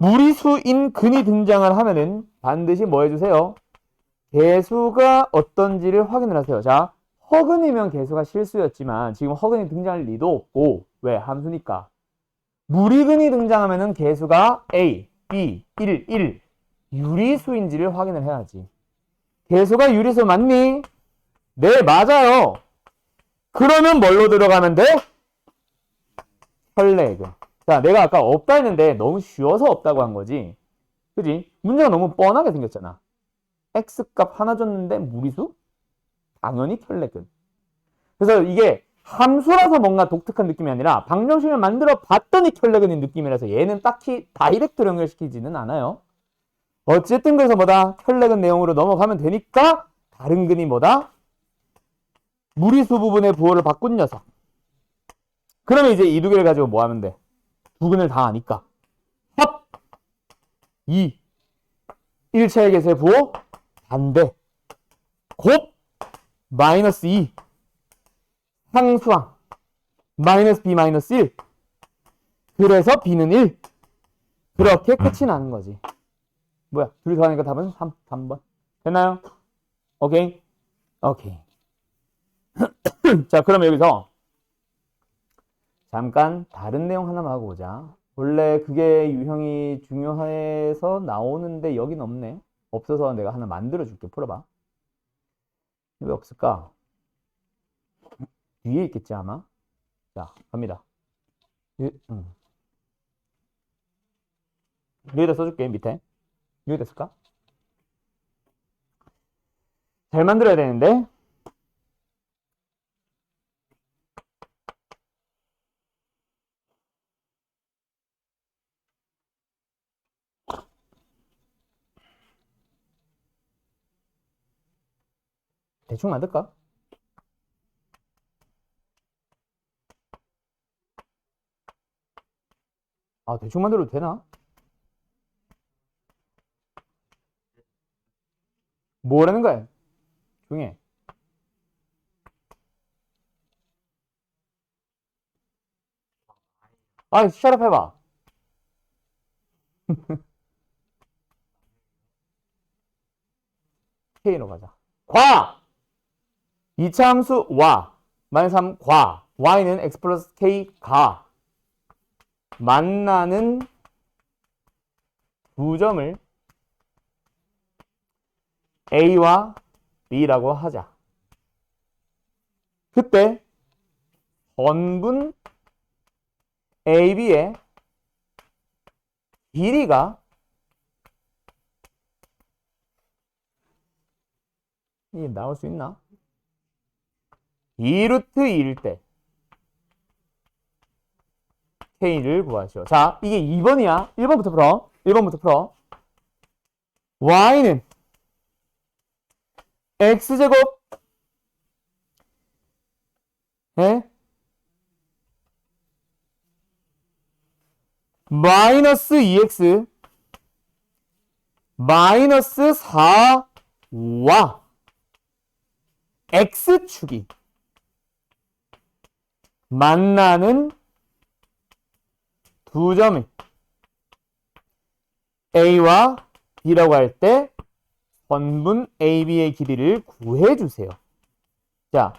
무리수인 근이 등장을 하면은 반드시 뭐 해주세요? 개수가 어떤지를 확인을 하세요. 자, 허근이면 개수가 실수였지만 지금 허근이 등장할 리도 없고 왜? 함수니까. 무리근이 등장하면은 개수가 A, B, 1 유리수인지를 확인을 해야지. 개수가 유리수 맞니? 네, 맞아요. 그러면 뭘로 들어가면 돼? 혈내근. 자, 내가 아까 없다 했는데 너무 쉬워서 없다고 한 거지. 그지? 문제가 너무 뻔하게 생겼잖아. X값 하나 줬는데 무리수? 당연히 혈내근. 그래서 이게 함수라서 뭔가 독특한 느낌이 아니라 방정식을 만들어 봤더니 혈내근인 느낌이라서 얘는 딱히 다이렉트로 연결시키지는 않아요. 어쨌든 그래서 뭐다? 혈내근 내용으로 넘어가면 되니까 다른 근이 뭐다? 무리수 부분의 부호를 바꾼 녀석. 그러면 이제 이 두 개를 가지고 뭐 하면 돼? 두 근을 다 아니까. 합! 2. 1차의 개수의 부호 반대. 곱! 마이너스 2. 상수항. 마이너스 B 마이너스 1. 그래서 B는 1. 그렇게 끝이 나는 거지. 뭐야? 둘이 더하니까 답은 3번. 됐나요? 오케이? 오케이. 자, 그럼 여기서 잠깐 다른 내용 하나만 하고 보자. 원래 그게 유형이 중요해서 나오는데 여긴 없네. 없어서 내가 하나 만들어줄게. 풀어봐. 왜 없을까? 위에 있겠지 아마. 자, 갑니다. 여기다 써줄게. 밑에. 여기다 쓸까? 잘 만들어야 되는데. 대충 만들까? 아, 대충 만들어도 되나? 뭐라는 거야? 조용히 해. 아, 샷업 해봐. K로 가자. 과! 2차 함수 와. 마이너스 3 과. Y는 X 플러스 K 가. 만나는 두 점을 A와 B라고 하자. 그때 전분 AB의 길이가 이게 나올 수 있나? 2루트 2일 때 K를 구하시오. 자, 이게 2번이야. 1번부터 풀어. 1번부터 풀어. Y는 X제곱 에 마이너스 2X 마이너스 4와 X축이 만나는 두 점을 A와 B라고 할 때 선분 AB의 길이를 구해주세요. 자,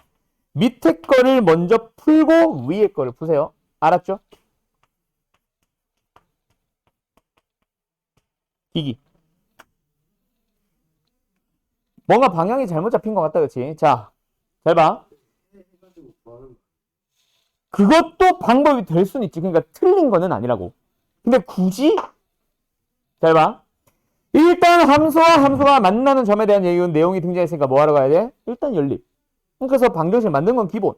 밑에 거를 먼저 풀고 위에 거를 푸세요. 알았죠? 기기. 뭔가 방향이 잘못 잡힌 것 같다, 그치? 자, 잘 봐. 해가지고 구하는 그것도 방법이 될 수는 있지. 그러니까 틀린 거는 아니라고. 근데 굳이? 잘 봐. 일단 함수와 함수가 만나는 점에 대한 내용이 등장했으니까 뭐 하러 가야 돼? 일단 연립. 그래서 방정식 만든 건 기본.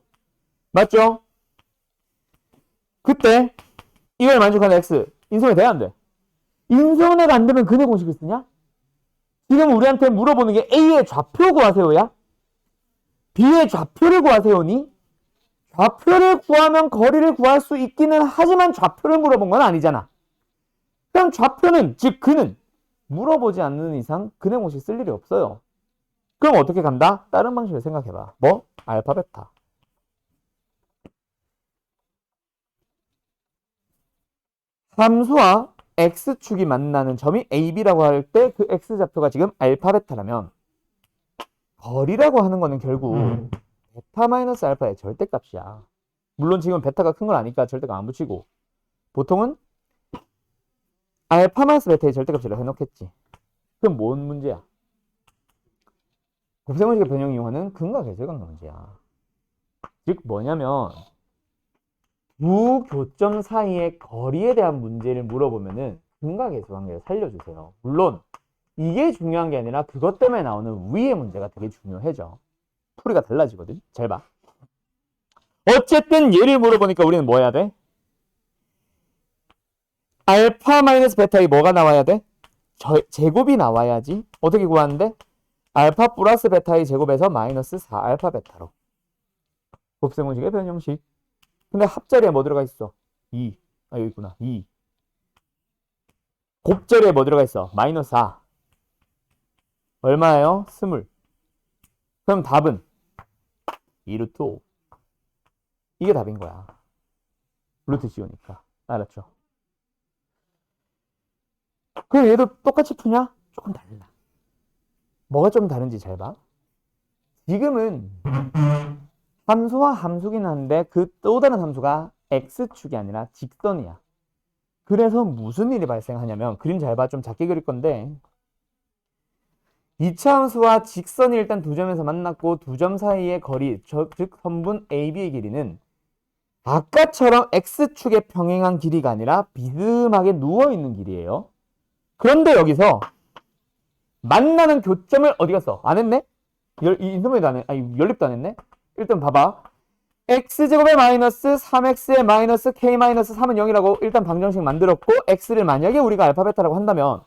맞죠? 그때 이걸 만족하는 x 인수분해 돼야 안 돼? 인수분해가 안 되면 근의 공식을 쓰냐? 지금 우리한테 물어보는 게 A의 좌표 구하세요야? B의 좌표를 구하세요니? 좌표를 구하면 거리를 구할 수 있기는 하지만 좌표를 물어본 건 아니잖아. 그럼 좌표는, 즉 근은 물어보지 않는 이상 근의 공식 쓸 일이 없어요. 그럼 어떻게 간다? 다른 방식을 생각해봐. 뭐? 알파, 베타. 함수와 x축이 만나는 점이 AB라고 할 때 그 x좌표가 지금 알파 베타라면 거리라고 하는 거는 결국 베타 마이너스 알파의 절대값이야. 물론 지금 베타가 큰 걸 아니까 절대값 안 붙이고 보통은 알파 마이너스 베타의 절대값이라고 해놓겠지. 그럼 뭔 문제야? 곱셈공식의 변형 이용하는 근과 계수관계 문제야. 즉 뭐냐면 두 교점 사이의 거리에 대한 문제를 물어보면은 근과 계수관계를 살려주세요. 물론 이게 중요한 게 아니라 그것 때문에 나오는 위의 문제가 되게 중요해져. 풀이가 달라지거든. 잘 봐. 어쨌든 얘를 물어보니까 우리는 뭐 해야 돼? 알파 마이너스 베타의 뭐가 나와야 돼? 제곱이 나와야지. 어떻게 구하는데? 알파 플러스 베타의 제곱에서 마이너스 4알파 베타로. 곱셈공식의 변형식. 근데 합자리에 뭐 들어가 있어? 2. 아, 여기 있구나. 2. 곱자리에 뭐 들어가 있어? 마이너스 4. 얼마예요? 20. 그럼 답은 2루트 5. 이게 답인 거야. 루트 씌우니까. 알았죠? 그럼 얘도 똑같이 푸냐? 조금 달라. 뭐가 좀 다른지 잘 봐. 지금은 함수와 함수긴 한데 그 또 다른 함수가 x축이 아니라 직선이야. 그래서 무슨 일이 발생하냐면 그림 잘 봐. 좀 작게 그릴 건데 2차 함수와 직선이 일단 두 점에서 만났고 두 점 사이의 거리, 즉 선분 AB의 길이는 아까처럼 x축에 평행한 길이가 아니라 비스듬하게 누워있는 길이에요. 그런데 여기서 만나는 교점을 어디 갔어? 안 했네? 인터넷도 안 해. 아니, 연립도 안 했네? 일단 봐봐. x제곱에 마이너스 3x에 마이너스 k 마이너스 3은 0이라고 일단 방정식 만들었고 x를 만약에 우리가 알파 베타라고 한다면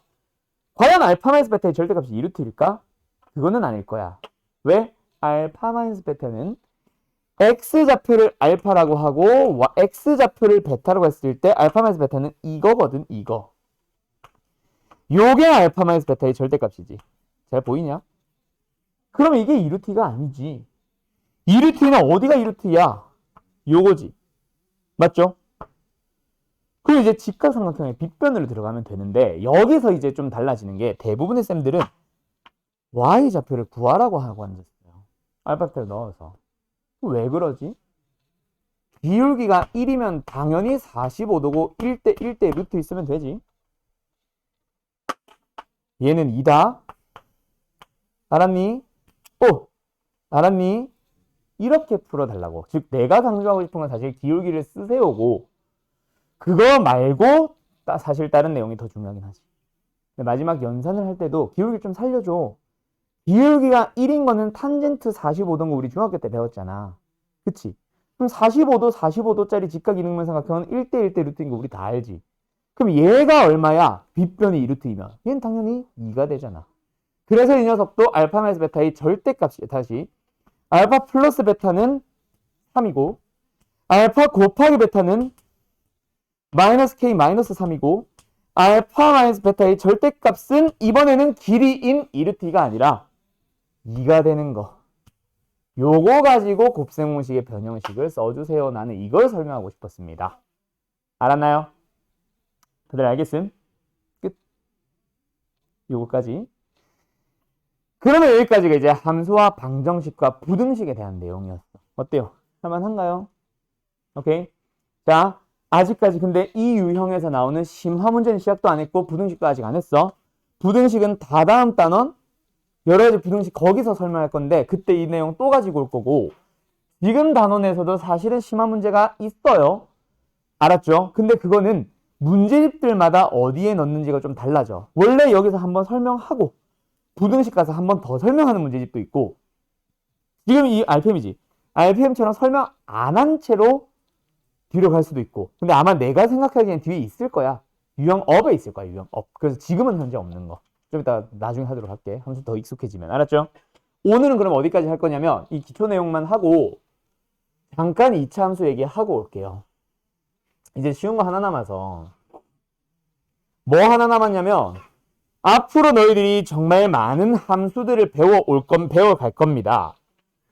과연 알파 마이너스 베타의 절대값이 2루트일까? 그거는 아닐 거야. 왜? 알파 마이너스 베타는 x좌표를 알파라고 하고 x좌표를 베타라고 했을 때 알파 마이너스 베타는 이거거든. 이거. 요게 알파 마이너스 베타의 절대값이지. 잘 보이냐? 그럼 이게 2루트가 아니지. 2루트는 어디가 2루트야? 요거지. 맞죠? 그리고 이제 직각삼각형의 빗변으로 들어가면 되는데 여기서 이제 좀 달라지는 게 대부분의 쌤들은 y좌표를 구하라고 하고 앉았어요. 알파ベ타를 넣어서. 왜 그러지? 기울기가 1이면 당연히 45도고 1대 1대 루트 있으면 되지. 얘는 2다. 알았니? 알았니? 이렇게 풀어달라고. 즉 내가 강조하고 싶은 건 사실 기울기를 쓰세요고 그거 말고 사실 다른 내용이 더 중요하긴 하지. 근데 마지막 연산을 할 때도 기울기 좀 살려줘. 기울기가 1인 거는 탄젠트 45도인 거 우리 중학교 때 배웠잖아. 그치? 그럼 45도, 45도짜리 직각 이등변 삼각형은 1대 1대 루트인 거 우리 다 알지. 그럼 얘가 얼마야? 빗변이 2루트이면 얘는 당연히 2가 되잖아. 그래서 이 녀석도 알파 마이너스 베타의 절대값이 다시 알파 플러스 베타는 3이고 알파 곱하기 베타는 마이너스 k 마이너스 3이고 알파 마이너스 베타의 절대값은 이번에는 길이인 2루트가 아니라 2가 되는 거. 요거 가지고 곱셈공식의 변형식을 써주세요. 나는 이걸 설명하고 싶었습니다. 알았나요? 다들 알겠음? 끝. 요거까지. 그러면 여기까지가 이제 함수와 방정식과 부등식에 대한 내용이었어. 어때요? 할만한가요? 오케이. 자, 아직까지 근데 이 유형에서 나오는 심화 문제는 시작도 안 했고 부등식도 아직 안 했어. 부등식은 다다음 단원 여러 가지 부등식 거기서 설명할 건데 그때 이 내용 또 가지고 올 거고 지금 단원에서도 사실은 심화 문제가 있어요. 알았죠? 근데 그거는 문제집들마다 어디에 넣는지가 좀 달라져. 원래 여기서 한번 설명하고 부등식 가서 한번 더 설명하는 문제집도 있고 지금 이 RPM이지. RPM처럼 설명 안 한 채로 뒤로 갈 수도 있고 근데 아마 내가 생각하기엔 뒤에 있을 거야. 유형업에 있을 거야. 유형업. 그래서 지금은 현재 없는 거. 좀 이따 나중에 하도록 할게. 함수 더 익숙해지면. 알았죠? 오늘은 그럼 어디까지 할 거냐면 이 기초 내용만 하고 잠깐 2차 함수 얘기하고 올게요. 이제 쉬운 거 하나 남아서 뭐 하나 남았냐면 앞으로 너희들이 정말 많은 함수들을 배워갈 겁니다.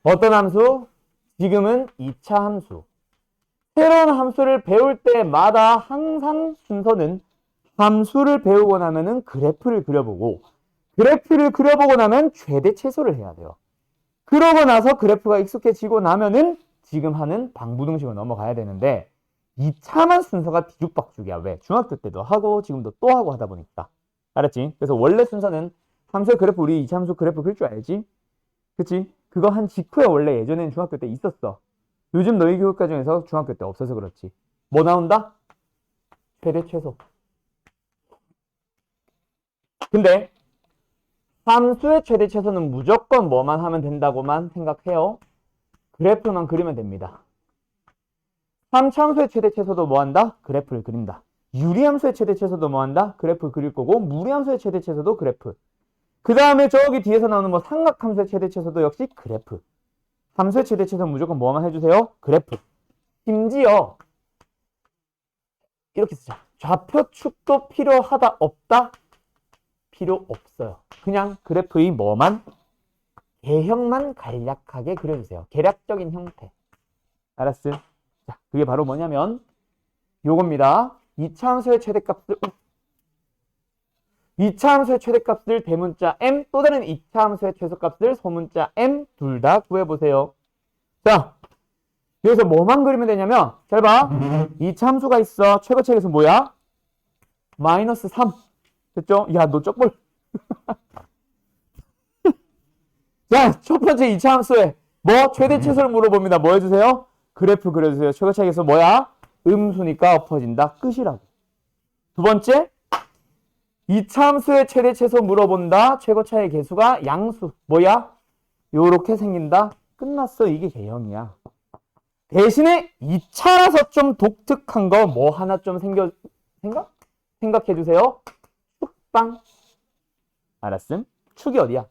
어떤 함수? 지금은 2차 함수. 새로운 함수를 배울 때마다 항상 순서는 함수를 배우고 나면은 그래프를 그려보고, 그래프를 그려보고 나면 최대 최소를 해야 돼요. 그러고 나서 그래프가 익숙해지고 나면은 지금 하는 방부등식으로 넘어가야 되는데 2차만 순서가 뒤죽박죽이야. 왜? 중학교 때도 하고 지금도 또 하고 하다 보니까. 알았지? 그래서 원래 순서는 함수의 그래프, 우리 2차 함수 그래프 그릴 줄 알지? 그치? 그거 한 직후에 원래 예전에는 중학교 때 있었어. 요즘 너희 교육과정에서 중학교 때 없어서 그렇지. 뭐 나온다? 최대 최소. 근데 함수의 최대 최소는 무조건 뭐만 하면 된다고만 생각해요. 그래프만 그리면 됩니다. 3차함수의 최대 최소도 뭐 한다? 그래프를 그린다. 유리함수의 최대 최소도 뭐 한다? 그래프 그릴 거고, 무리함수의 최대 최소도 그래프. 그 다음에 저기 뒤에서 나오는 뭐 삼각함수의 최대 최소도 역시 그래프. 함수의 최대 최소 무조건 뭐만 해주세요? 그래프. 심지어 이렇게 쓰자. 좌표축도 필요하다 없다? 필요 없어요. 그냥 그래프의 뭐만? 개형만 간략하게 그려주세요. 개략적인 형태. 알았어? 자, 그게 바로 뭐냐면 요겁니다. 2차 함수의 최대값을 2차 함수의 최대값을 대문자 m 또 다른 2차 함수의 최소값을 소문자 m 둘 다 구해보세요. 자, 여기서 뭐만 그리면 되냐면 잘 봐. 2차 함수가 있어. 최고책에서 뭐야? 마이너스 3. 됐죠? 야, 너 쪽벌. 자, 첫 번째 2차 함수에 뭐 최대 최소를 물어봅니다. 뭐 해주세요? 그래프 그려주세요. 최고책에서 뭐야? 음수니까 엎어진다. 끝이라고. 두 번째 2차 함수의 최대 최소 물어본다. 최고차의 개수가 양수. 뭐야? 요렇게 생긴다. 끝났어. 이게 개형이야. 대신에 2차라서 좀 독특한 거 뭐 하나 좀 생각해 주세요. 축방. 알았음? 축이 어디야?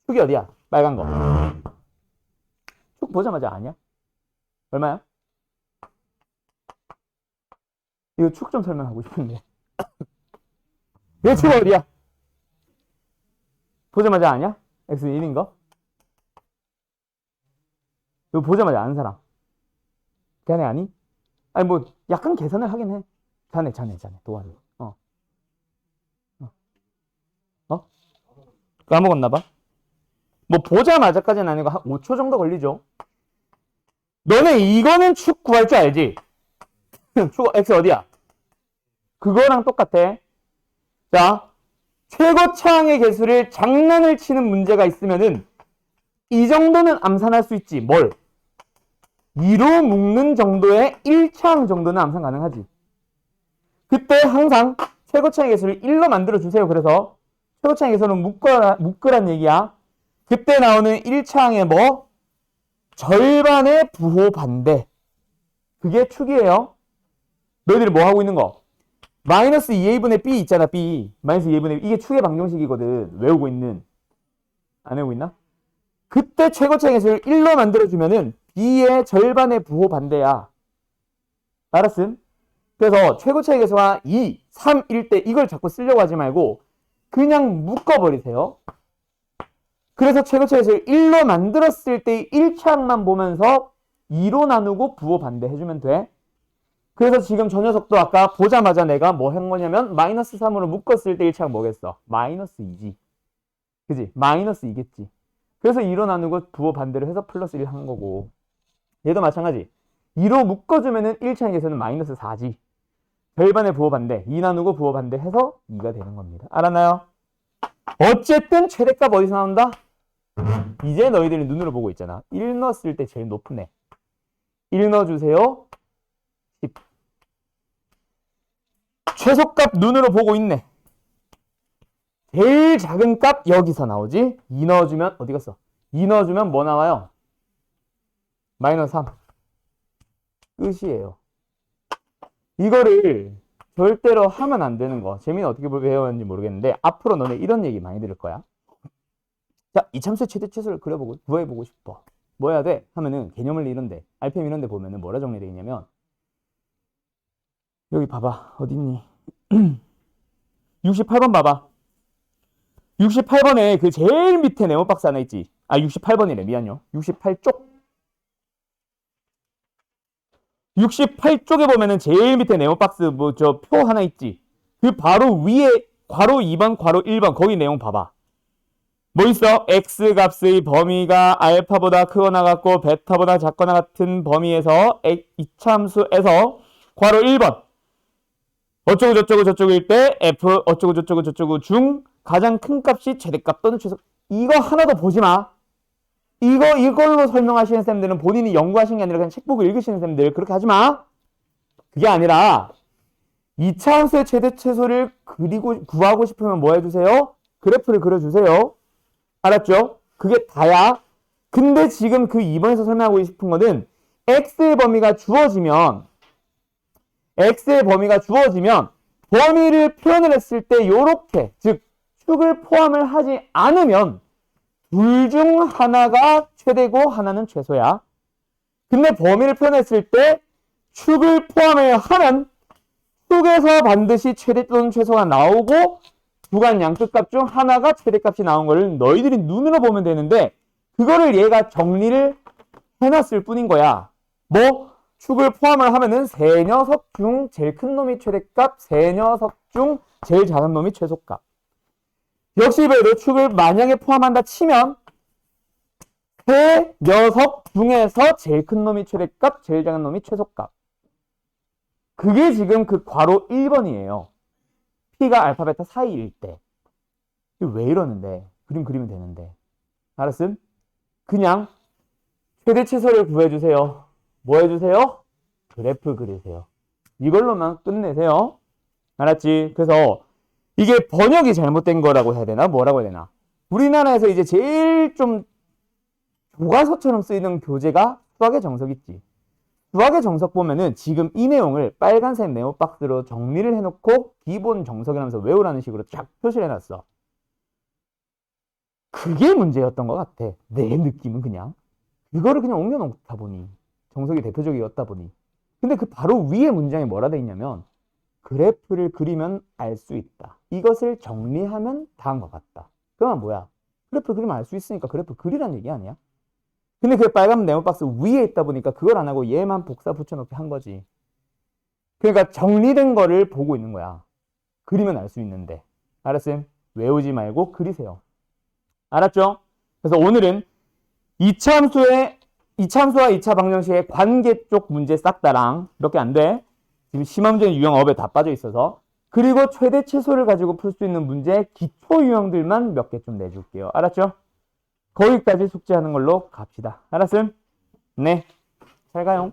축이 어디야? 빨간 거. 축 보자마자 아냐? 얼마야? 이거 축 좀 설명하고 싶은데. 얘 축 어디야? 보자마자 아냐? x는 1인 거? 이거 보자마자 아는 사람. 걔네 아니? 아니 뭐 약간 계산을 하긴 해. 자네 도와줘. 어? 까먹었나 봐. 뭐 보자마자까지는 아니고 한 5초 정도 걸리죠. 너네 이거는 축 구할 줄 알지? 축 x 어디야? 그거랑 똑같아. 자, 최고차항의 개수를 장난을 치는 문제가 있으면은 이 정도는 암산할 수 있지. 뭘? 2로 묶는 정도의 1차항 정도는 암산 가능하지. 그때 항상 최고차항의 개수를 1로 만들어주세요. 그래서 최고차항의 개수는 묶으란 얘기야. 그때 나오는 1차항의 뭐? 절반의 부호 반대. 그게 축이에요. 너희들이 뭐 하고 있는 거? 마이너스 2a분의 b 있잖아. b. 마이너스 2a분의 b. 이게 축의 방정식이거든. 외우고 있는. 안 외우고 있나? 그때 최고차항의 개수를 1로 만들어주면은 b의 절반의 부호 반대야. 알았음? 그래서 최고차의 개수가 2, 3일 때 이걸 자꾸 쓰려고 하지 말고 그냥 묶어버리세요. 그래서 최고차의 개수를 1로 만들었을 때 1차항만 보면서 2로 나누고 부호 반대 해주면 돼. 그래서 지금 저 녀석도 아까 보자마자 내가 뭐 한 거냐면 마이너스 3으로 묶었을 때 1차항 뭐겠어? 마이너스 2지. 그지? 마이너스 2겠지. 그래서 2로 나누고 부호 반대를 해서 플러스 1 한 거고. 얘도 마찬가지. 2로 묶어주면은 1차항의 개수는 마이너스 4지. 절반의 부호 반대, 2 나누고 부호 반대 해서 2가 되는 겁니다. 알았나요? 어쨌든 최대값 어디서 나온다? 이제 너희들이 눈으로 보고 있잖아. 1 넣었을 때 제일 높은 애. 1 넣어주세요. 10. 최소값 눈으로 보고 있네. 제일 작은 값 여기서 나오지. 2 넣어주면 어디 갔어? 2 넣어주면 뭐 나와요? 마이너스 3. 끝이에요. 이거를 절대로 하면 안 되는 거. 재민이 어떻게 배웠는지 모르겠는데 앞으로 너네 이런 얘기 많이 들을 거야. 자, 이참수의 최대 최소를 그려보고 구해보고 싶어. 뭐 해야 돼? 하면은 개념을 이런데 RPM 이런데 보면은 뭐라 정리되어 있냐면 여기 봐봐. 어딨니? 68번 봐봐. 68번에 그 제일 밑에 네모박스 하나 있지. 아, 68번이래. 미안요. 68쪽. 68쪽에 보면은 제일 밑에 네모박스 뭐 저 표 하나 있지. 그 바로 위에 괄호 2번, 괄호 1번 거기 내용 봐봐. 뭐 있어? x 값의 범위가 알파보다 크거나 같고 베타보다 작거나 같은 범위에서 이차함수에서 괄호 1번 어쩌고 저쩌고 저쩌고일 때 f 어쩌고 저쩌고 저쩌고 중 가장 큰 값이 최대값 또는 최소. 이거 하나도 보지 마. 이걸로 설명하시는 쌤들은 본인이 연구하신 게 아니라 그냥 책보고 읽으시는 쌤들 그렇게 하지 마. 그게 아니라 2차 함수의 최대 최소를 구하고 싶으면 뭐 해주세요? 그래프를 그려주세요. 알았죠? 그게 다야. 근데 지금 그 2번에서 설명하고 싶은 거는 x의 범위가 주어지면 범위를 표현을 했을 때 요렇게 즉 축을 포함을 하지 않으면 둘 중 하나가 최대고 하나는 최소야. 근데 범위를 표현했을 때 축을 포함을 하면 축에서 반드시 최대 또는 최소가 나오고 주간 양끝값 중 하나가 최대값이 나온 걸 너희들이 눈으로 보면 되는데 그거를 얘가 정리를 해놨을 뿐인 거야. 뭐? 축을 포함을 하면은 세 녀석 중 제일 큰 놈이 최대값, 세 녀석 중 제일 작은 놈이 최소값. 역시 이번에도 축을 만약에 포함한다 치면 세 녀석 중에서 제일 큰 놈이 최대값, 제일 작은 놈이 최소값. 그게 지금 그 괄호 1번이에요. P가 알파, 베타 사이일 때. 왜 이러는데? 그림 그리면 되는데. 알았음? 그냥 최대 최소를 구해주세요. 뭐 해주세요? 그래프 그리세요. 이걸로만 끝내세요. 알았지? 그래서 이게 번역이 잘못된 거라고 해야 되나? 뭐라고 해야 되나? 우리나라에서 이제 제일 좀 교과서처럼 쓰이는 교재가 수학의 정석 있지. 수학의 정석 보면은 지금 이 내용을 빨간색 네모박스로 정리를 해놓고 기본 정석이라면서 외우라는 식으로 쫙 표시를 해놨어. 그게 문제였던 것 같아. 내 느낌은 그냥. 그거를 그냥 옮겨놓다 보니 정석이 대표적이었다 보니. 근데 그 바로 위에 문장에 뭐라 돼 있냐면 그래프를 그리면 알 수 있다. 이것을 정리하면 다음과 같다. 그러면 뭐야? 그래프 그리면 알 수 있으니까 그래프 그리란 얘기 아니야? 근데 그 빨간 네모박스 위에 있다 보니까 그걸 안 하고 얘만 복사 붙여넣기 한 거지. 그러니까 정리된 거를 보고 있는 거야. 그리면 알 수 있는데. 알았음? 외우지 말고 그리세요. 알았죠? 그래서 오늘은 2차 함수와 2차 방정식의 관계 쪽 문제 싹 다랑 몇 개 안 돼. 지금 심화문제는 유형 업에 다 빠져 있어서. 그리고 최대 최소를 가지고 풀 수 있는 문제 기초 유형들만 몇 개 좀 내줄게요. 알았죠? 거기까지 숙제하는 걸로 갑시다. 알았음? 네. 잘 가요.